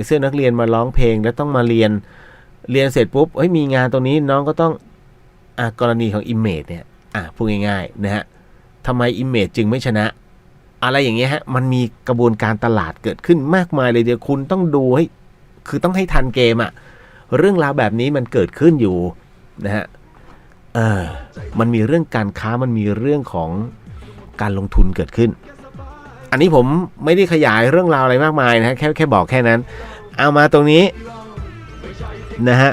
เสื้อนักเรียนมาร้องเพลงแล้วต้องมาเรียนเสร็จปุ๊บเฮ้ยมีงานตรงนี้น้องก็ต้องกรณีของ Image เนี่ยพูดง่ายๆนะฮะทำไม Image จึงไม่ชนะอะไรอย่างเงี้ยฮะมันมีกระบวนการตลาดเกิดขึ้นมากมายเลยเดี๋ยวคุณต้องดูให้คือต้องให้ทันเกมเรื่องราวแบบนี้มันเกิดขึ้นอยู่นะฮะมันมีเรื่องการค้ามันมีเรื่องของการลงทุนเกิดขึ้นอันนี้ผมไม่ได้ขยายเรื่องราวอะไรมากมายนะฮะแค่บอกแค่นั้นเอามาตรงนี้นะฮะ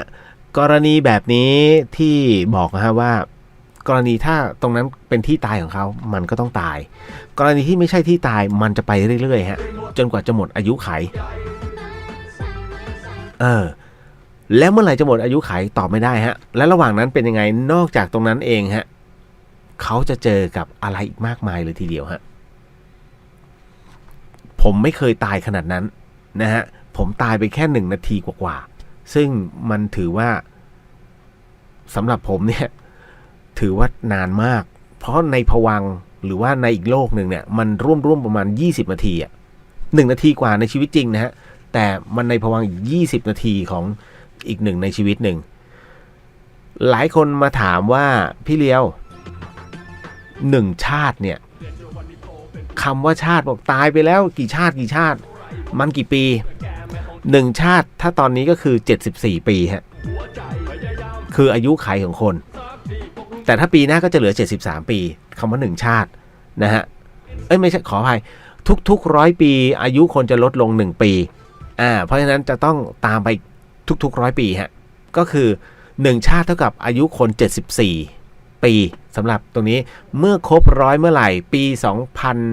กรณีแบบนี้ที่บอกนะฮะว่ากรณีถ้าตรงนั้นเป็นที่ตายของเขามันก็ต้องตายกรณีที่ไม่ใช่ที่ตายมันจะไปเรื่อยๆฮะจนกว่าจะหมดอายุขัยแล้วเมื่อไหร่จะหมดอายุขัยตอบไม่ได้ฮะและระหว่างนั้นเป็นยังไงนอกจากตรงนั้นเองฮะเขาจะเจอกับอะไรอีกมากมายเลยทีเดียวฮะ ผมไม่เคยตายขนาดนั้นนะฮะผมตายไปแค่1 นาทีกว่าๆซึ่งมันถือว่าสำหรับผมเนี่ยถือว่านานมากเพราะในภวังค์หรือว่าในอีกโลกหนึ่งเนี่ยมันร่วมประมาณ20 นาทีอ่ะ1 นาทีกว่าในชีวิตจริงนะฮะแต่มันในภวังค์อีก20 นาทีของอีก1ในชีวิตหนึ่งหลายคนมาถามว่าพี่เลี้ยว1 ชาติเนี่ยคำว่าชาติบอกตายไปแล้วกี่ชาติมันกี่ปี1 ชาติถ้าตอนนี้ก็คือ74 ปีฮะคืออายุขัยของคนแต่ถ้าปีหน้าก็จะเหลือ73 ปีคำว่า1 ชาตินะฮะไม่ใช่ขออภัยทุก100 ปีอายุคนจะลดลง1 ปีเพราะฉะนั้นจะต้องตามไปทุก100 ปีฮะก็คือ1 ชาติเท่ากับอายุคน74 ปีสำหรับตรงนี้เมื่อครบ100เมื่อไหร่ปี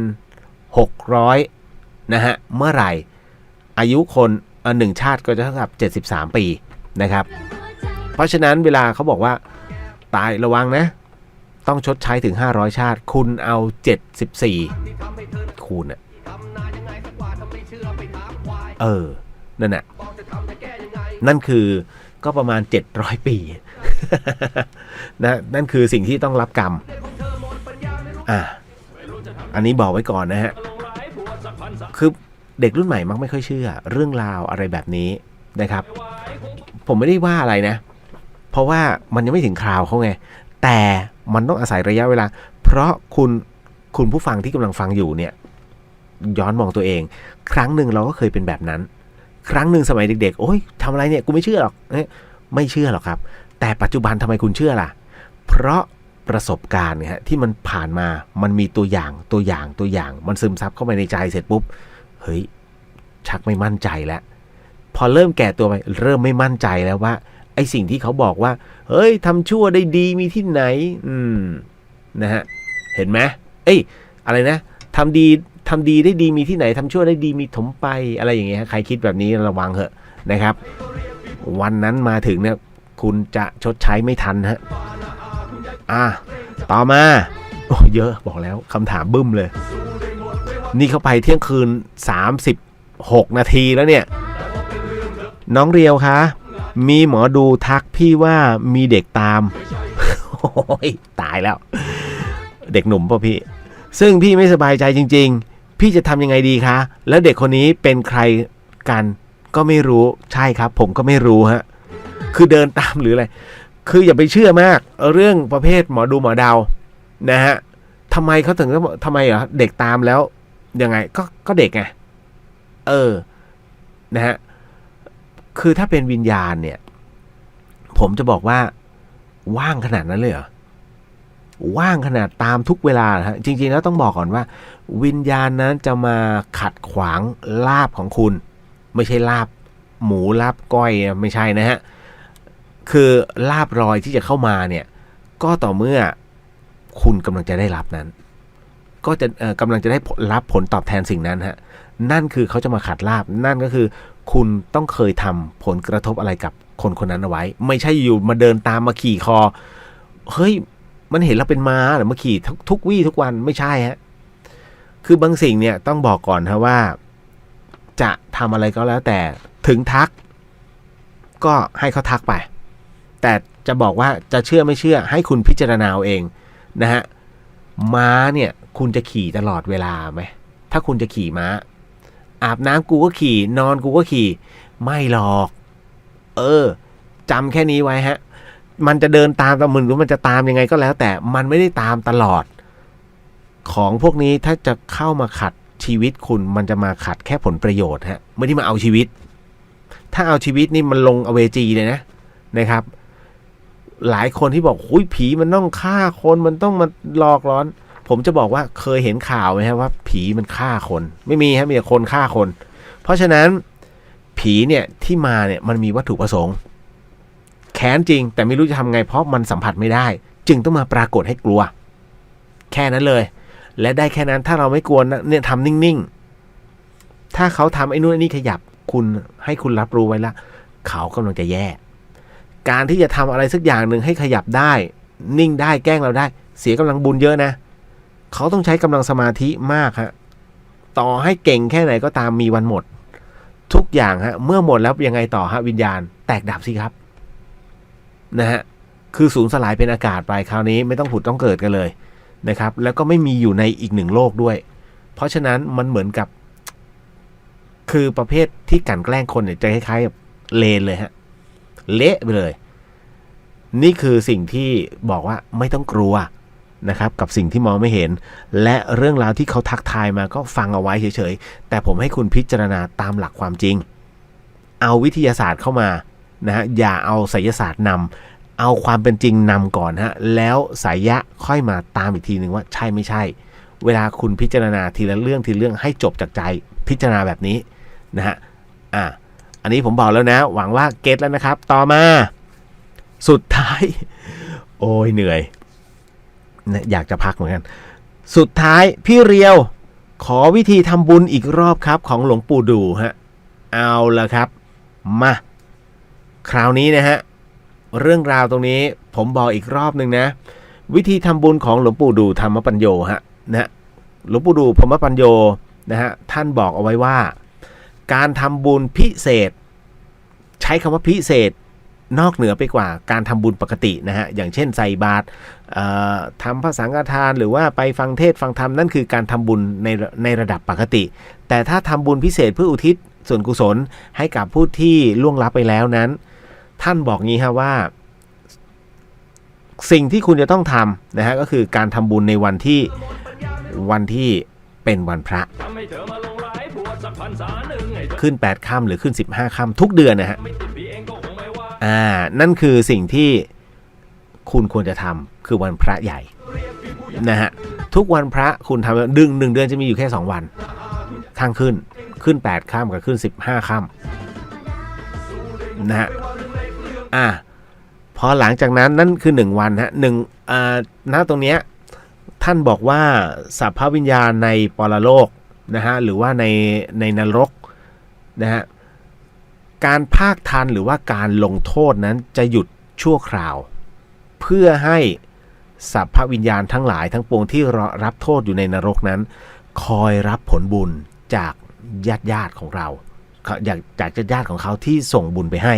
2600นะฮะเมื่อไหร่อายุคน1 ชาติก็จะเท่ากับ73 ปีนะครับเพราะฉะนั้นเวลาเขาบอกว่าตายระวังนะต้องชดใช้ถึง500 ชาติคุณเอา74คูณนั่นน่ะนั่นคือก็ประมาณ700 ปีนะนั่นคือสิ่งที่ต้องรับกรรมอันนี้บอกไว้ก่อนนะฮะคือเด็กรุ่นใหม่มักไม่ค่อยเชื่อเรื่องราวอะไรแบบนี้นะครับผมไม่ได้ว่าอะไรนะเพราะว่ามันยังไม่ถึงคราวเขาไงแต่มันต้องอาศัยระยะเวลาเพราะคุณผู้ฟังที่กำลังฟังอยู่เนี่ยย้อนมองตัวเองครั้งหนึ่งเราก็เคยเป็นแบบนั้นครั้งหนึ่งสมัยเด็กๆโอ๊ยทำอะไรเนี่ยกูไม่เชื่อหรอกไม่เชื่อหรอกครับแต่ปัจจุบันทำไมคุณเชื่อล่ะเพราะประสบการณ์เนี่ยที่มันผ่านมามันมีตัวอย่างมันซึมซับเข้าไปในใจเสร็จปุ๊บเฮ้ยชักไม่มั่นใจแล้วพอเริ่มแก่ตัวไปเริ่มไม่มั่นใจแล้วว่าไอ้สิ่งที่เขาบอกว่าเฮ้ยทำชั่วได้ดีมีที่ไหนนะฮะเห็นไหมอะไรนะทำดีได้ดีมีที่ไหนทำชั่วได้ดีมีถมไปอะไรอย่างเงี้ยใครคิดแบบนี้ระวังเถอะนะครับวันนั้นมาถึงเนี่ยคุณจะชดใช้ไม่ทันฮะต่อมาโอ้เยอะบอกแล้วคำถามบึ้มเลยนี่เข้าไปเที่ยงคืน36 นาทีแล้วเนี่ยน้องเรียวคะมีหมอดูทักพี่ว่ามีเด็กตามโอ้ยตายแล้วเด็กหนุ่มป่ะพี่ซึ่งพี่ไม่สบายใจจริงๆพี่จะทำยังไงดีคะแล้วเด็กคนนี้เป็นใครกันก็ไม่รู้ใช่ครับผมก็ไม่รู้ฮะคือเดินตามหรืออะไรคืออย่าไปเชื่อมากเรื่องประเภทหมอดูหมอดาวนะฮะทำไมเขาถึงทำไมเหรอเด็กตามแล้วยังไงก็เด็กไงนะฮะคือถ้าเป็นวิญญาณเนี่ยผมจะบอกว่าว่างขนาดนั้นเลยเหรอว่างขนาดตามทุกเวลาฮะจริงๆแล้วต้องบอกก่อนว่าวิญญาณนั้นจะมาขัดขวางลาภของคุณไม่ใช่ลาภหมูลาภก้อยไม่ใช่นะฮะคือลาภรอยที่จะเข้ามาเนี่ยก็ต่อเมื่อคุณกำลังจะได้รับนั้นก็จะกำลังจะได้รับผลตอบแทนสิ่งนั้นฮะนั่นคือเขาจะมาขัดลาภนั่นก็คือคุณต้องเคยทำผลกระทบอะไรกับคนคนนั้นเอาไว้ไม่ใช่อยู่มาเดินตามมาขี่คอเฮ้ยมันเห็นเราเป็นม้าหรือมาขี่ทุกวี่ทุกวันไม่ใช่ฮะคือบางสิ่งเนี่ยต้องบอกก่อนนะว่าจะทำอะไรก็แล้วแต่ถึงทักก็ให้เขาทักไปแต่จะบอกว่าจะเชื่อไม่เชื่อให้คุณพิจารณาเอาเองนะฮะม้าเนี่ยคุณจะขี่ตลอดเวลาไหมถ้าคุณจะขี่ม้าอาบน้ำกูก็ขี่นอนกูก็ขี่ไม่หรอกจำแค่นี้ไว้ฮะมันจะเดินตามมึงหรือมันจะตามยังไงก็แล้วแต่มันไม่ได้ตามตลอดของพวกนี้ถ้าจะเข้ามาขัดชีวิตคุณมันจะมาขัดแค่ผลประโยชน์ฮะไม่ได้มาเอาชีวิตถ้าเอาชีวิตนี่มันลงอเวจีเลยนะครับ หลายคนที่บอกหุยผีมันต้องฆ่าคนมันต้องมาหลอกล้อนผมจะบอกว่าเคยเห็นข่าวไหมครับว่าผีมันฆ่าคนไม่มีครับมีแต่คนฆ่าคนเพราะฉะนั้นผีเนี่ยที่มาเนี่ยมันมีวัตถุประสงค์แค้นจริงแต่ไม่รู้จะทำไงเพราะมันสัมผัสไม่ได้จึงต้องมาปรากฏให้กลัวแค่นั้นเลยและได้แค่นั้นถ้าเราไม่กลัวเนี่ยทำนิ่งๆถ้าเขาทำไอ้นู่นไอ้นี่ขยับคุณให้คุณรับรู้ไว้ละเขากำลังจะแย่การที่จะทำอะไรสักอย่างหนึ่งให้ขยับได้นิ่งได้แกล้งเราได้เสียกำลังบุญเยอะนะเขาต้องใช้กำลังสมาธิมากฮะ ต่อให้เก่งแค่ไหนก็ตามมีวันหมดทุกอย่างฮะเมื่อหมดแล้วยังไงต่อฮะวิญญาณแตกดับสิครับนะฮะคือสูญสลายเป็นอากาศไปคราวนี้ไม่ต้องผุดต้องเกิดกันเลยนะครับแล้วก็ไม่มีอยู่ในอีกหนึ่งโลกด้วยเพราะฉะนั้นมันเหมือนกับคือประเภทที่กลั่นแกล้งคนเนี่ยจะคล้ายๆกับเลนเลยฮะเละไปเลยนี่คือสิ่งที่บอกว่าไม่ต้องกลัวนะครับกับสิ่งที่มองไม่เห็นและเรื่องราวที่เขาทักทายมาก็ฟังเอาไว้เฉยๆแต่ผมให้คุณพิจารณาตามหลักความจริงเอาวิทยาศาสตร์เข้ามานะฮะอย่าเอาไสยศาสตร์นำเอาความเป็นจริงนำก่อนฮะแล้วไสยะค่อยมาตามอีกทีนึงว่าใช่ไม่ใช่เวลาคุณพิจารณาทีละเรื่องให้จบจากใจพิจารณาแบบนี้นะฮะอันนี้ผมบอกแล้วนะหวังว่าเก็ตแล้วนะครับต่อมาสุดท้ายโอ้ยเหนื่อยนะอยากจะพักเหมือนกันสุดท้ายพี่เรียวขอวิธีทำบุญอีกรอบครับของหลวงปู่ดูฮะเอาละครับมาคราวนี้นะฮะเรื่องราวตรงนี้ผมบอกอีกรอบหนึ่งนะวิธีทำบุญของหลวงปู่ดูธรรมปัญโยฮะนะหลวงปู่ดูธรรมปัญโยนะฮะท่านบอกเอาไว้ว่าการทำบุญพิเศษใช้คำว่าพิเศษนอกเหนือไปกว่าการทำบุญปกตินะฮะอย่างเช่นใส่บาตรทำพระสังฆทานหรือว่าไปฟังเทศน์ฟังธรรมนั่นคือการทำบุญในระดับปกติแต่ถ้าทำบุญพิเศษเพื่ออุทิศส่วนกุศลให้กับผู้ที่ล่วงลับไปแล้วนั้นท่านบอกงี้ฮะว่าสิ่งที่คุณจะต้องทำนะฮะก็คือการทำบุญในวันที่เป็นวันพระขึ้น8ค่ำหรือขึ้น15ค่ำทุกเดือนนะฮะนั่นคือสิ่งที่คุณควรจะทำคือวันพระใหญ่นะฮะทุกวันพระคุณทำ1 เดือนจะมีอยู่แค่2วันข้างขึ้น8ค่ำกับขึ้น15ค่ำนะฮะพอหลังจากนั้นนั่นคือ1วันฮะณตรงเนี้ยท่านบอกว่าสัพพวิญญาณในปรโลกนะฮะหรือว่าในนรกนะฮะการภาคทันหรือว่าการลงโทษนั้นจะหยุดชั่วคราวเพื่อให้สัพพวิญญาณทั้งหลายทั้งปวงที่รับโทษอยู่ในนรกนั้นคอยรับผลบุญจากญาติของเราจากญาติของเขาที่ส่งบุญไปให้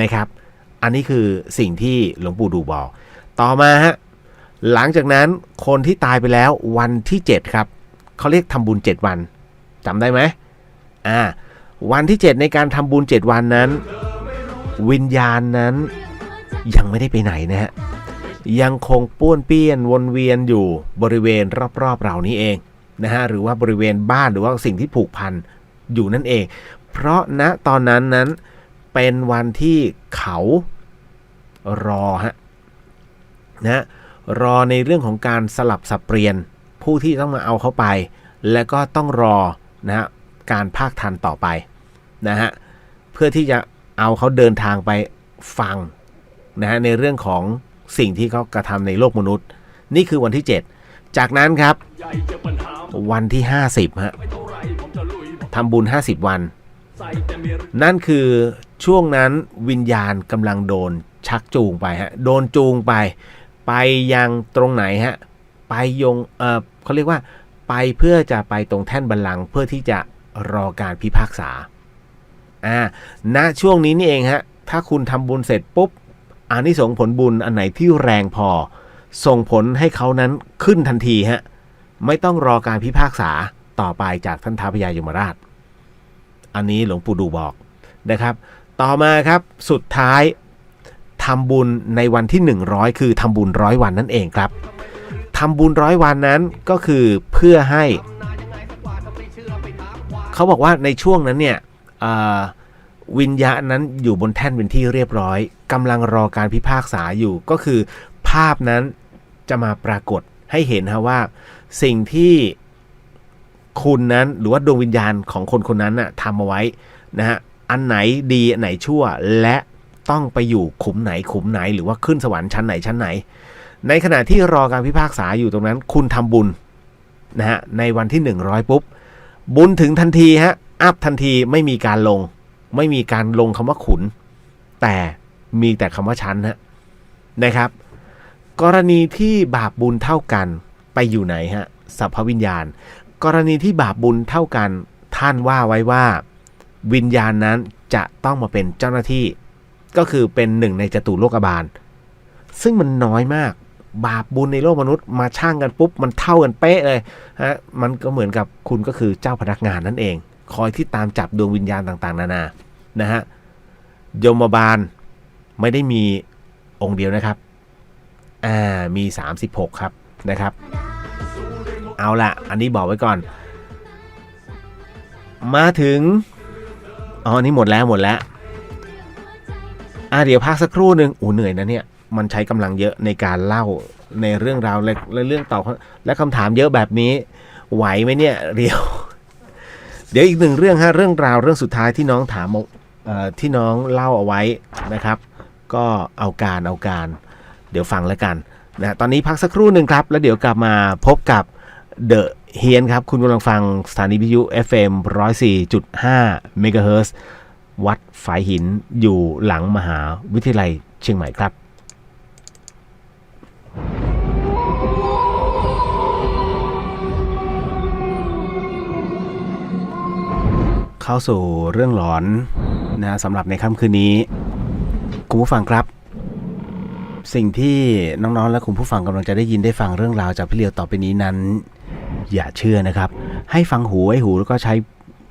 นะครับอันนี้คือสิ่งที่หลวงปู่ดูบอกต่อมาฮะหลังจากนั้นคนที่ตายไปแล้ววันที่7ครับเขาเรียกทำบุญ7วันจำได้ไหมวันที่7ในการทำบุญ7วันนั้นวิญญาณนั้นยังไม่ได้ไปไหนนะฮะยังคงป้วนเปี้ยนวนเวียนอยู่บริเวณรอบๆเรานี้เองนะฮะหรือว่าบริเวณบ้านหรือว่าสิ่งที่ผูกพันอยู่นั่นเองเพราะณตอนนั้นเป็นวันที่เขารอฮะนะรอในเรื่องของการสลับสับเปลี่ยนผู้ที่ต้องมาเอาเขาไปแล้วก็ต้องรอนะฮะการภาคทันต่อไปนะฮะเพื่อที่จะเอาเขาเดินทางไปฟังนะฮะในเรื่องของสิ่งที่เขากระทำในโลกมนุษย์นี่คือวันที่7จากนั้นครับวันที่50ฮะทำบุญ50วันนั่นคือช่วงนั้นวิญญาณกำลังโดนชักจูงไปฮะโดนจูงไปยังตรงไหนฮะไปเขาเรียกว่าไปเพื่อจะไปตรงแท่นบัลลังก์เพื่อที่จะรอการพิพากษาณช่วงนี้นี่เองฮะถ้าคุณทำบุญเสร็จปุ๊บอานิสงส์ผลบุญอันไหนที่แรงพอส่งผลให้เขานั้นขึ้นทันทีฮะไม่ต้องรอการพิพากษาต่อไปจากท่านท้าวพญายมราชอันนี้หลวงปู่ดูบอกนะครับต่อมาครับสุดท้ายทำบุญในวันที่100คือทำบุญ100วันนั่นเองครับทำบุญ100วันนั้นก็คือเพื่อให้เขาบอกว่าในช่วงนั้นเนี่ยวิญญาณนั้นอยู่บนแท่นเป็นที่เรียบร้อยกำลังรอการพิพากษาอยู่ก็คือภาพนั้นจะมาปรากฏให้เห็นฮะว่าสิ่งที่คุณนั้นหรือว่าดวงวิญญาณของคนคนนั้นน่ะทำเอาไว้นะฮะอันไหนดีอันไหนชั่วและต้องไปอยู่ขุมไหนหรือว่าขึ้นสวรรค์ชั้นไหนในขณะที่รอการพิพากษาอยู่ตรงนั้นคุณทำบุญนะฮะในวันที่100ปุ๊บบุญถึงทันทีฮะอัพทันทีไม่มีการลงคำว่าขุนแต่มีแต่คำว่าชั้นนะครับกรณีที่บาปบุญเท่ากันไปอยู่ไหนฮะสัพพวิญญาณ กรณีที่บาปบุญเท่ากันท่านว่าไว้ว่าวิญญาณนั้นจะต้องมาเป็นเจ้าหน้าที่ก็คือเป็นหนึ่งในจตุโลกบาลซึ่งมันน้อยมากบาปบุญในโลกมนุษย์มาช่างกันปุ๊บมันเท่ากันเป๊ะเลยฮะมันก็เหมือนกับคุณก็คือเจ้าพนักงานนั่นเองคอยที่ตามจับดวงวิญญาณต่างๆนานานะฮะยมบาลไม่ได้มีองค์เดียวนะครับมี36ครับนะครับเอาละอันนี้บอกไว้ก่อนมาถึงอันนี้หมดแล้วเดี๋ยวพักสักครู่หนึ่งเหนื่อยนะเนี่ยมันใช้กำลังเยอะในการเล่าในเรื่องราวและเรื่องตอบและคำถามเยอะแบบนี้ไหวไหมเนี่ยเดี๋ยวอีกหนึ่งเรื่องฮะเรื่องราวเรื่องสุดท้ายที่น้องถามที่น้องเล่าเอาไว้นะครับก็เอาการเดี๋ยวฟังแล้วกันนะตอนนี้พักสักครู่หนึ่งครับแล้วเดี๋ยวกลับมาพบกับเดอะเฮียนครับคุณกำลังฟังสถานีวิทยุ FM 104.5 เมกะเฮิรตซ์วัดฝายหินอยู่หลังมหาวิทยาลัยเชียงใหม่ครับเข้าสู่เรื่องหลอนนะสำหรับในค่ำคืนนี้คุณผู้ฟังครับสิ่งที่น้องๆและคุณผู้ฟังกำลังจะได้ยินได้ฟังเรื่องราวจากพี่เลียวต่อไปนี้นั้นอย่าเชื่อนะครับให้ฟังหูไว้หูแล้วก็ใช้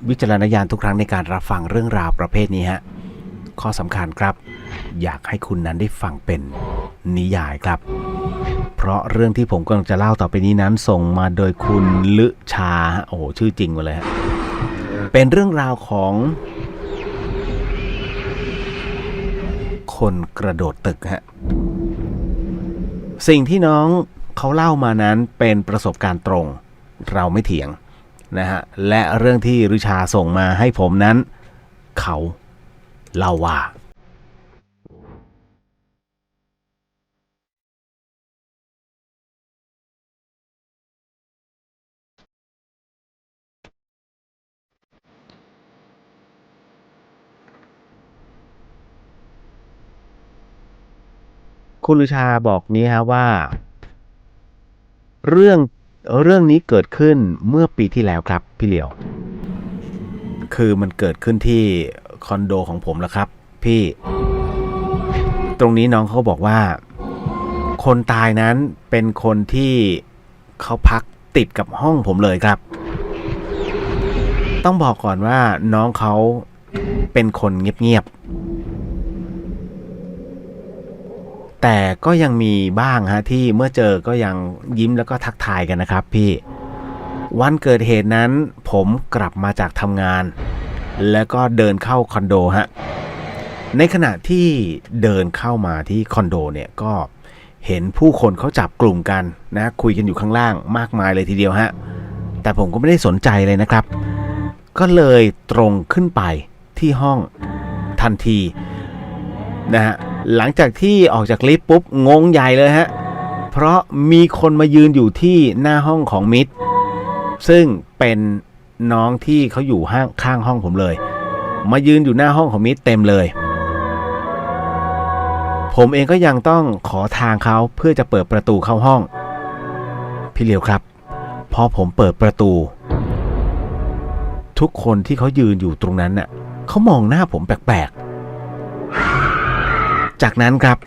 วิจารณญาณทุกครั้งในการรับฟังเรื่องราวประเภทนี้ฮะข้อสำคัญครับอยากให้คุณนั้นได้ฟังเป็นนิยายครับเพราะเรื่องที่ผมกำลังจะเล่าต่อไปนี้นั้นส่งมาโดยคุณลึชาโอ้โหชื่อจริงมาเลยฮะเป็นเรื่องราวของคนกระโดดตึกฮะสิ่งที่น้องเขาเล่ามานั้นเป็นประสบการณ์ตรงเราไม่เถียงนะฮะและเรื่องที่ฤชาส่งมาให้ผมนั้นเขาเล่าว่าคุณฤชาบอกนี้ฮะว่าเรื่องนี้เกิดขึ้นเมื่อปีที่แล้วครับพี่เหลียวคือมันเกิดขึ้นที่คอนโดของผมแล้วครับพี่ตรงนี้น้องเขาบอกว่าคนตายนั้นเป็นคนที่เขาพักติดกับห้องผมเลยครับต้องบอกก่อนว่าน้องเขาเป็นคนเงียบๆแต่ก็ยังมีบ้างฮะที่เมื่อเจอก็ยังยิ้มแล้วก็ทักทายกันนะครับพี่วันเกิดเหตุนั้นผมกลับมาจากทำงานแล้วก็เดินเข้าคอนโดฮะในขณะที่เดินเข้ามาที่คอนโดเนี่ยก็เห็นผู้คนเขาจับกลุ่มกันนะคุยกันอยู่ข้างล่างมากมายเลยทีเดียวฮะแต่ผมก็ไม่ได้สนใจเลยนะครับก็เลยตรงขึ้นไปที่ห้องทันทีนะฮะหลังจากที่ออกจากลิฟต์ปุ๊บงงใหญ่เลยฮะเพราะมีคนมายืนอยู่ที่หน้าห้องของมิตรซึ่งเป็นน้องที่เขาอยู่ข้างห้องผมเลยมายืนอยู่หน้าห้องของมิตรเต็มเลยผมเองก็ยังต้องขอทางเขาเพื่อจะเปิดประตูเข้าห้องพี่เหลียวครับพอผมเปิดประตูทุกคนที่เขายืนอยู่ตรงนั้นน่ะเขามองหน้าผมแปลกๆจากนั้นครับ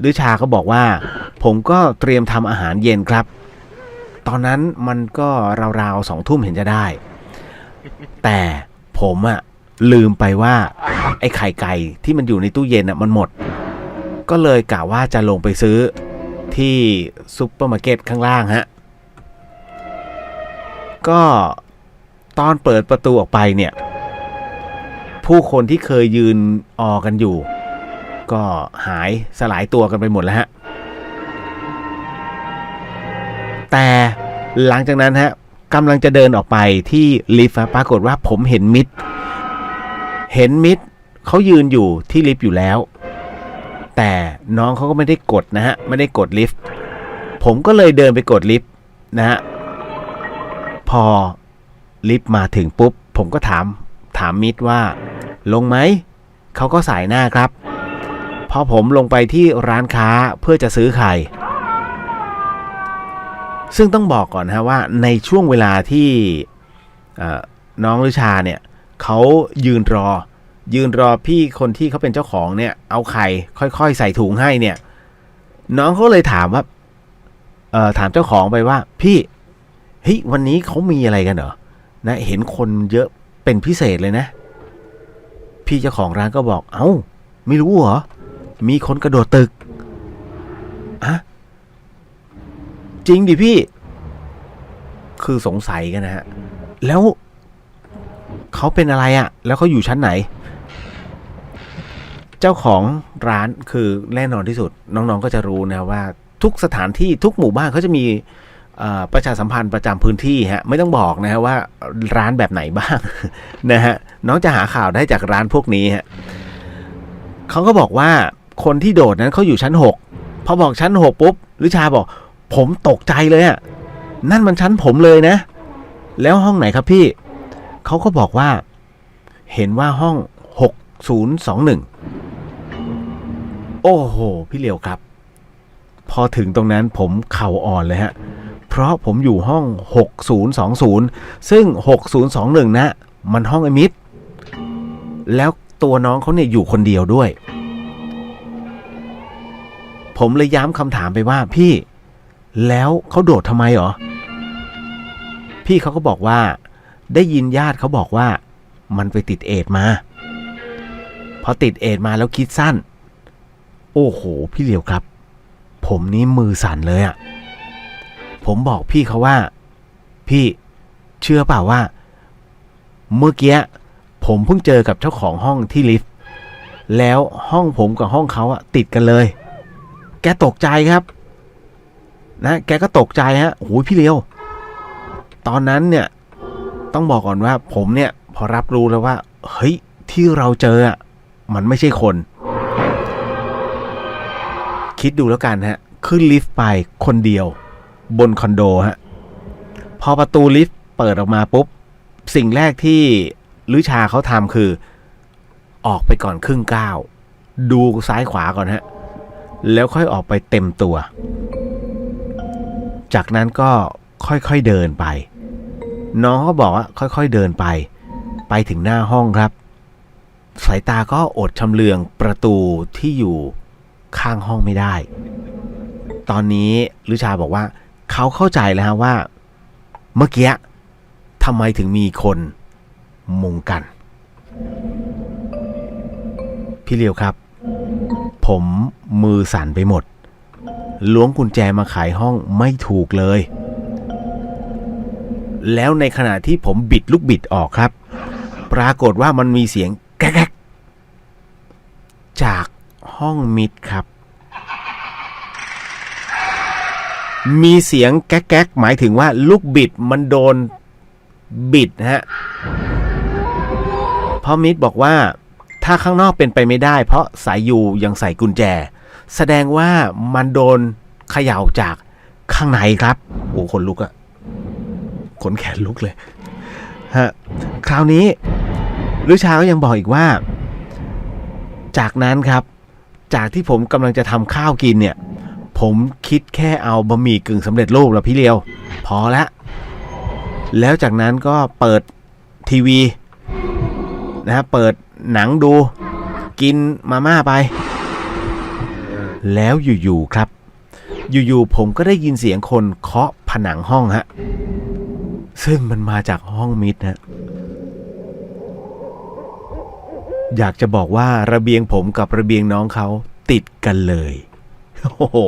ฤชาเขาบอกว่าผมก็เตรียมทำอาหารเย็นครับตอนนั้นมันก็ราวๆ20:00 เห็นจะได้แต่ผมลืมไปว่าไอ้ไข่ไก่ที่มันอยู่ในตู้เย็นมันหมดก็เลยกะว่าจะลงไปซื้อที่ซุปเปอร์มาร์เก็ตข้างล่างฮะก็ตอนเปิดประตูออกไปเนี่ยผู้คนที่เคยยืนกันอยู่ก็หายสลายตัวกันไปหมดแล้วฮะแต่หลังจากนั้นฮะกำลังจะเดินออกไปที่ลิฟต์ปรากฏว่าผมเห็นมิตรเขายืนอยู่ที่ลิฟต์อยู่แล้วแต่น้องเขาก็ไม่ได้กดนะฮะไม่ได้กดลิฟต์ผมก็เลยเดินไปกดลิฟต์นะฮะพอลิฟต์มาถึงปุ๊บผมก็ถามมิตรว่าลงไหมเขาก็สายหน้าครับพอผมลงไปที่ร้านค้าเพื่อจะซื้อไข่ ซึ่งต้องบอกก่อนนะว่าในช่วงเวลาที่น้องฤชาเนี่ยเขายืนรอพี่คนที่เขาเป็นเจ้าของเนี่ยเอาไข่ค่อยๆใส่ถุงให้เนี่ยน้องเขาเลยถามว่าถามเจ้าของไปว่าพี่เฮ้ยวันนี้เขามีอะไรกันเหรอนะเห็นคนเยอะเป็นพิเศษเลยนะพี่เจ้าของร้านก็บอกเอ้าไม่รู้เหรอมีคนกระโดดตึกอะจริงดิพี่คือสงสัยกันนะฮะแล้วเขาเป็นอะไรอะแล้วเขาอยู่ชั้นไหนเจ้าของร้านคือแน่นอนที่สุดน้องๆก็จะรู้นะว่าทุกสถานที่ทุกหมู่บ้านเขาจะมีประชาสัมพันธ์ประจำพื้นที่ฮะไม่ต้องบอกนะฮะว่าร้านแบบไหนบ้าง นะฮะน้องจะหาข่าวได้จากร้านพวกนี้ฮะเขาก็บอกว่าคนที่โดดนั้นเขาอยู่ชั้น6พอบอกชั้น6ปุ๊บฤชาบอกผมตกใจเลยอะนั่นมันชั้นผมเลยนะแล้วห้องไหนครับพี่เขาก็บอกว่าเห็นว่าห้อง6021โอ้โหพี่เหลียวครับพอถึงตรงนั้นผมเข่าอ่อนเลยฮะเพราะผมอยู่ห้อง6020ซึ่ง6021นะมันห้องไอ้มิตรแล้วตัวน้องเขาเนี่ยอยู่คนเดียวด้วยผมเลยย้ำคำถามไปว่าพี่แล้วเขาโดดทำไมหรอพี่เขาก็บอกว่าได้ยินญาติเขาบอกว่ามันไปติดเอดส์มาพอติดเอดส์มาแล้วคิดสั้นโอ้โหพี่เหลียวครับผมนี่มือสั่นเลยอ่ะผมบอกพี่เขาว่าพี่เชื่อเปล่าว่าเมื่อกี้ผมเพิ่งเจอกับเจ้าของห้องที่ลิฟต์แล้วห้องผมกับห้องเขาอะติดกันเลยแกตกใจครับนะแกก็ตกใจฮะโอ้โหพี่เลียวตอนนั้นเนี่ยต้องบอกก่อนว่าผมเนี่ยพอรับรู้แล้วว่าเฮ้ยที่เราเจออะมันไม่ใช่คนคิดดูแล้วกันฮะขึ้นลิฟต์ไปคนเดียวบนคอนโดฮะพอประตูลิฟต์เปิดออกมาปุ๊บสิ่งแรกที่ฤชาเขาทำคือออกไปก่อนครึ่งก้าวดูซ้ายขวาก่อนฮะแล้วค่อยออกไปเต็มตัวจากนั้นก็ค่อยๆเดินไปน้องเขาบอกว่าค่อยๆเดินไปถึงหน้าห้องครับสายตาก็อดชำเลืองประตูที่อยู่ข้างห้องไม่ได้ตอนนี้ฤชาบอกว่าเขาเข้าใจแล้วฮะว่าเมื่อกี้ทำไมถึงมีคนมุงกันพี่เลียวครับผมมือสั่นไปหมดล้วงกุญแจมาไขห้องไม่ถูกเลยแล้วในขณะที่ผมบิดลูกบิดออกครับปรากฏว่ามันมีเสียงแก๊กๆจากห้องมิดครับมีเสียงแก๊กๆหมายถึงว่าลูกบิดมันโดนบิดฮะเพราะมิดบอกว่าถ้าข้างนอกเป็นไปไม่ได้เพราะสายยูยังใส่กุญแจแสดงว่ามันโดนเขย่าจากข้างในครับโอ้ขนลุกอะขนแขนลุกเลยฮะคราวนี้ฤชาก็ยังบอกอีกว่าจากนั้นครับจากที่ผมกำลังจะทำข้าวกินเนี่ยผมคิดแค่เอาบะหมี่กึ่งสำเร็จรูปแล้วพี่เลียวพอละแล้วจากนั้นก็เปิดทีวีนะฮะเปิดหนังดูกินมาม่าไปแล้วอยู่ๆครับอยู่ๆผมก็ได้ยินเสียงคนเคาะผนังห้องฮะซึ่งมันมาจากห้องมิดฮะอยากจะบอกว่าระเบียงผมกับระเบียงน้องเขาติดกันเลยโอ้โห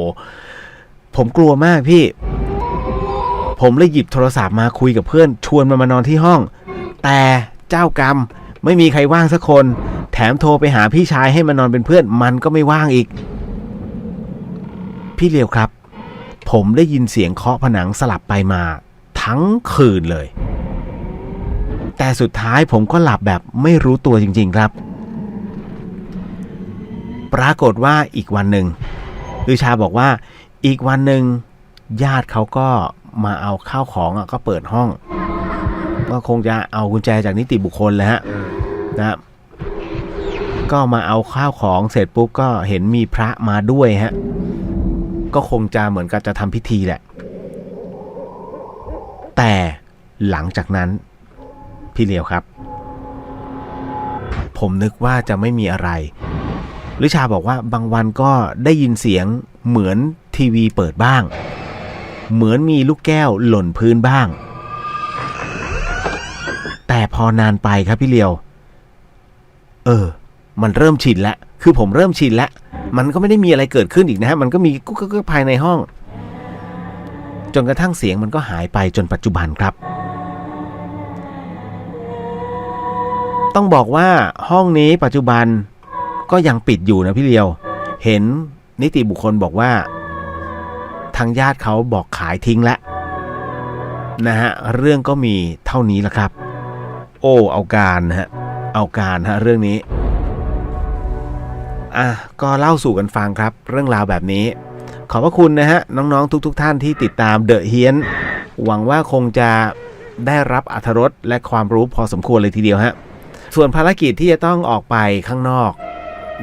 ผมกลัวมากพี่ผมเลยหยิบโทรศัพท์มาคุยกับเพื่อนชวนมันมานอนที่ห้องแต่เจ้ากรรมไม่มีใครว่างสักคนแถมโทรไปหาพี่ชายให้มานอนเป็นเพื่อนมันก็ไม่ว่างอีกพี่เลียวครับผมได้ยินเสียงเคาะผนังสลับไปมาทั้งคืนเลยแต่สุดท้ายผมก็หลับแบบไม่รู้ตัวจริงๆครับปรากฏว่าอีกวันหนึ่งฤชาบอกว่าอีกวันหนึ่งญาติเขาก็มาเอาข้าวของก็เปิดห้องก็คงจะเอากุญแจจากนิติบุคคลเลยฮะนะก็มาเอาข้าวของเสร็จปุ๊บก็เห็นมีพระมาด้วยฮะก็คงจะเหมือนกับจะทำพิธีแหละ แต่หลังจากนั้นพี่เลียวครับผมนึกว่าจะไม่มีอะไรลิชาบอกว่าบางวันก็ได้ยินเสียงเหมือนทีวีเปิดบ้างเหมือนมีลูกแก้วหล่นพื้นบ้างแต่พอนานไปครับพี่เลียวมันเริ่มชินแล้วคือผมเริ่มชินแล้วมันก็ไม่ได้มีอะไรเกิดขึ้นอีกนะฮะมันก็มีกุ๊กภายในห้องจนกระทั่งเสียงมันก็หายไปจนปัจจุบันครับต้องบอกว่าห้องนี้ปัจจุบันก็ยังปิดอยู่นะพี่เลียวเห็นนิติบุคคลบอกว่าทางญาติเขาบอกขายทิ้งแล้วนะฮะเรื่องก็มีเท่านี้แหละครับเอาการฮะเรื่องนี้ก็เล่าสู่กันฟังครับเรื่องราวแบบนี้ขอบพระคุณนะฮะน้องๆทุกท่านที่ติดตามเดอะเฮียนหวังว่าคงจะได้รับอรรถรสและความรู้พอสมควรเลยทีเดียวฮะส่วนภารกิจที่จะต้องออกไปข้างนอก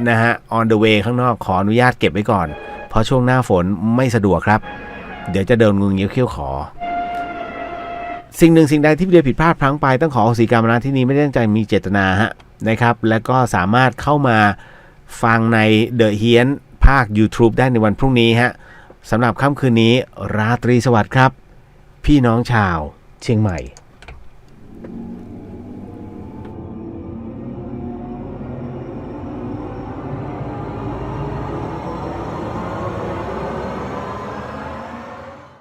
นะฮะ on the way ข้างนอกขออนุญาตเก็บไว้ก่อนเพราะช่วงหน้าฝนไม่สะดวกครับเดี๋ยวจะเดินงูเงี้ยวเขี้ยวขอสิ่งหนึ่งสิ่งใดที่พี่เดียผิดพลาดพลั้งไปต้องขออโหสิกรรมนะที่นี้ไม่ได้ตั้งใจมีเจตนาฮะนะครับและก็สามารถเข้ามาฟังใน The เฮียนภาค YouTube ได้ในวันพรุ่งนี้ฮะสำหรับค่ำคืนนี้ราตรีสวัสดิ์ครับพี่น้องชาวเชียงใหม่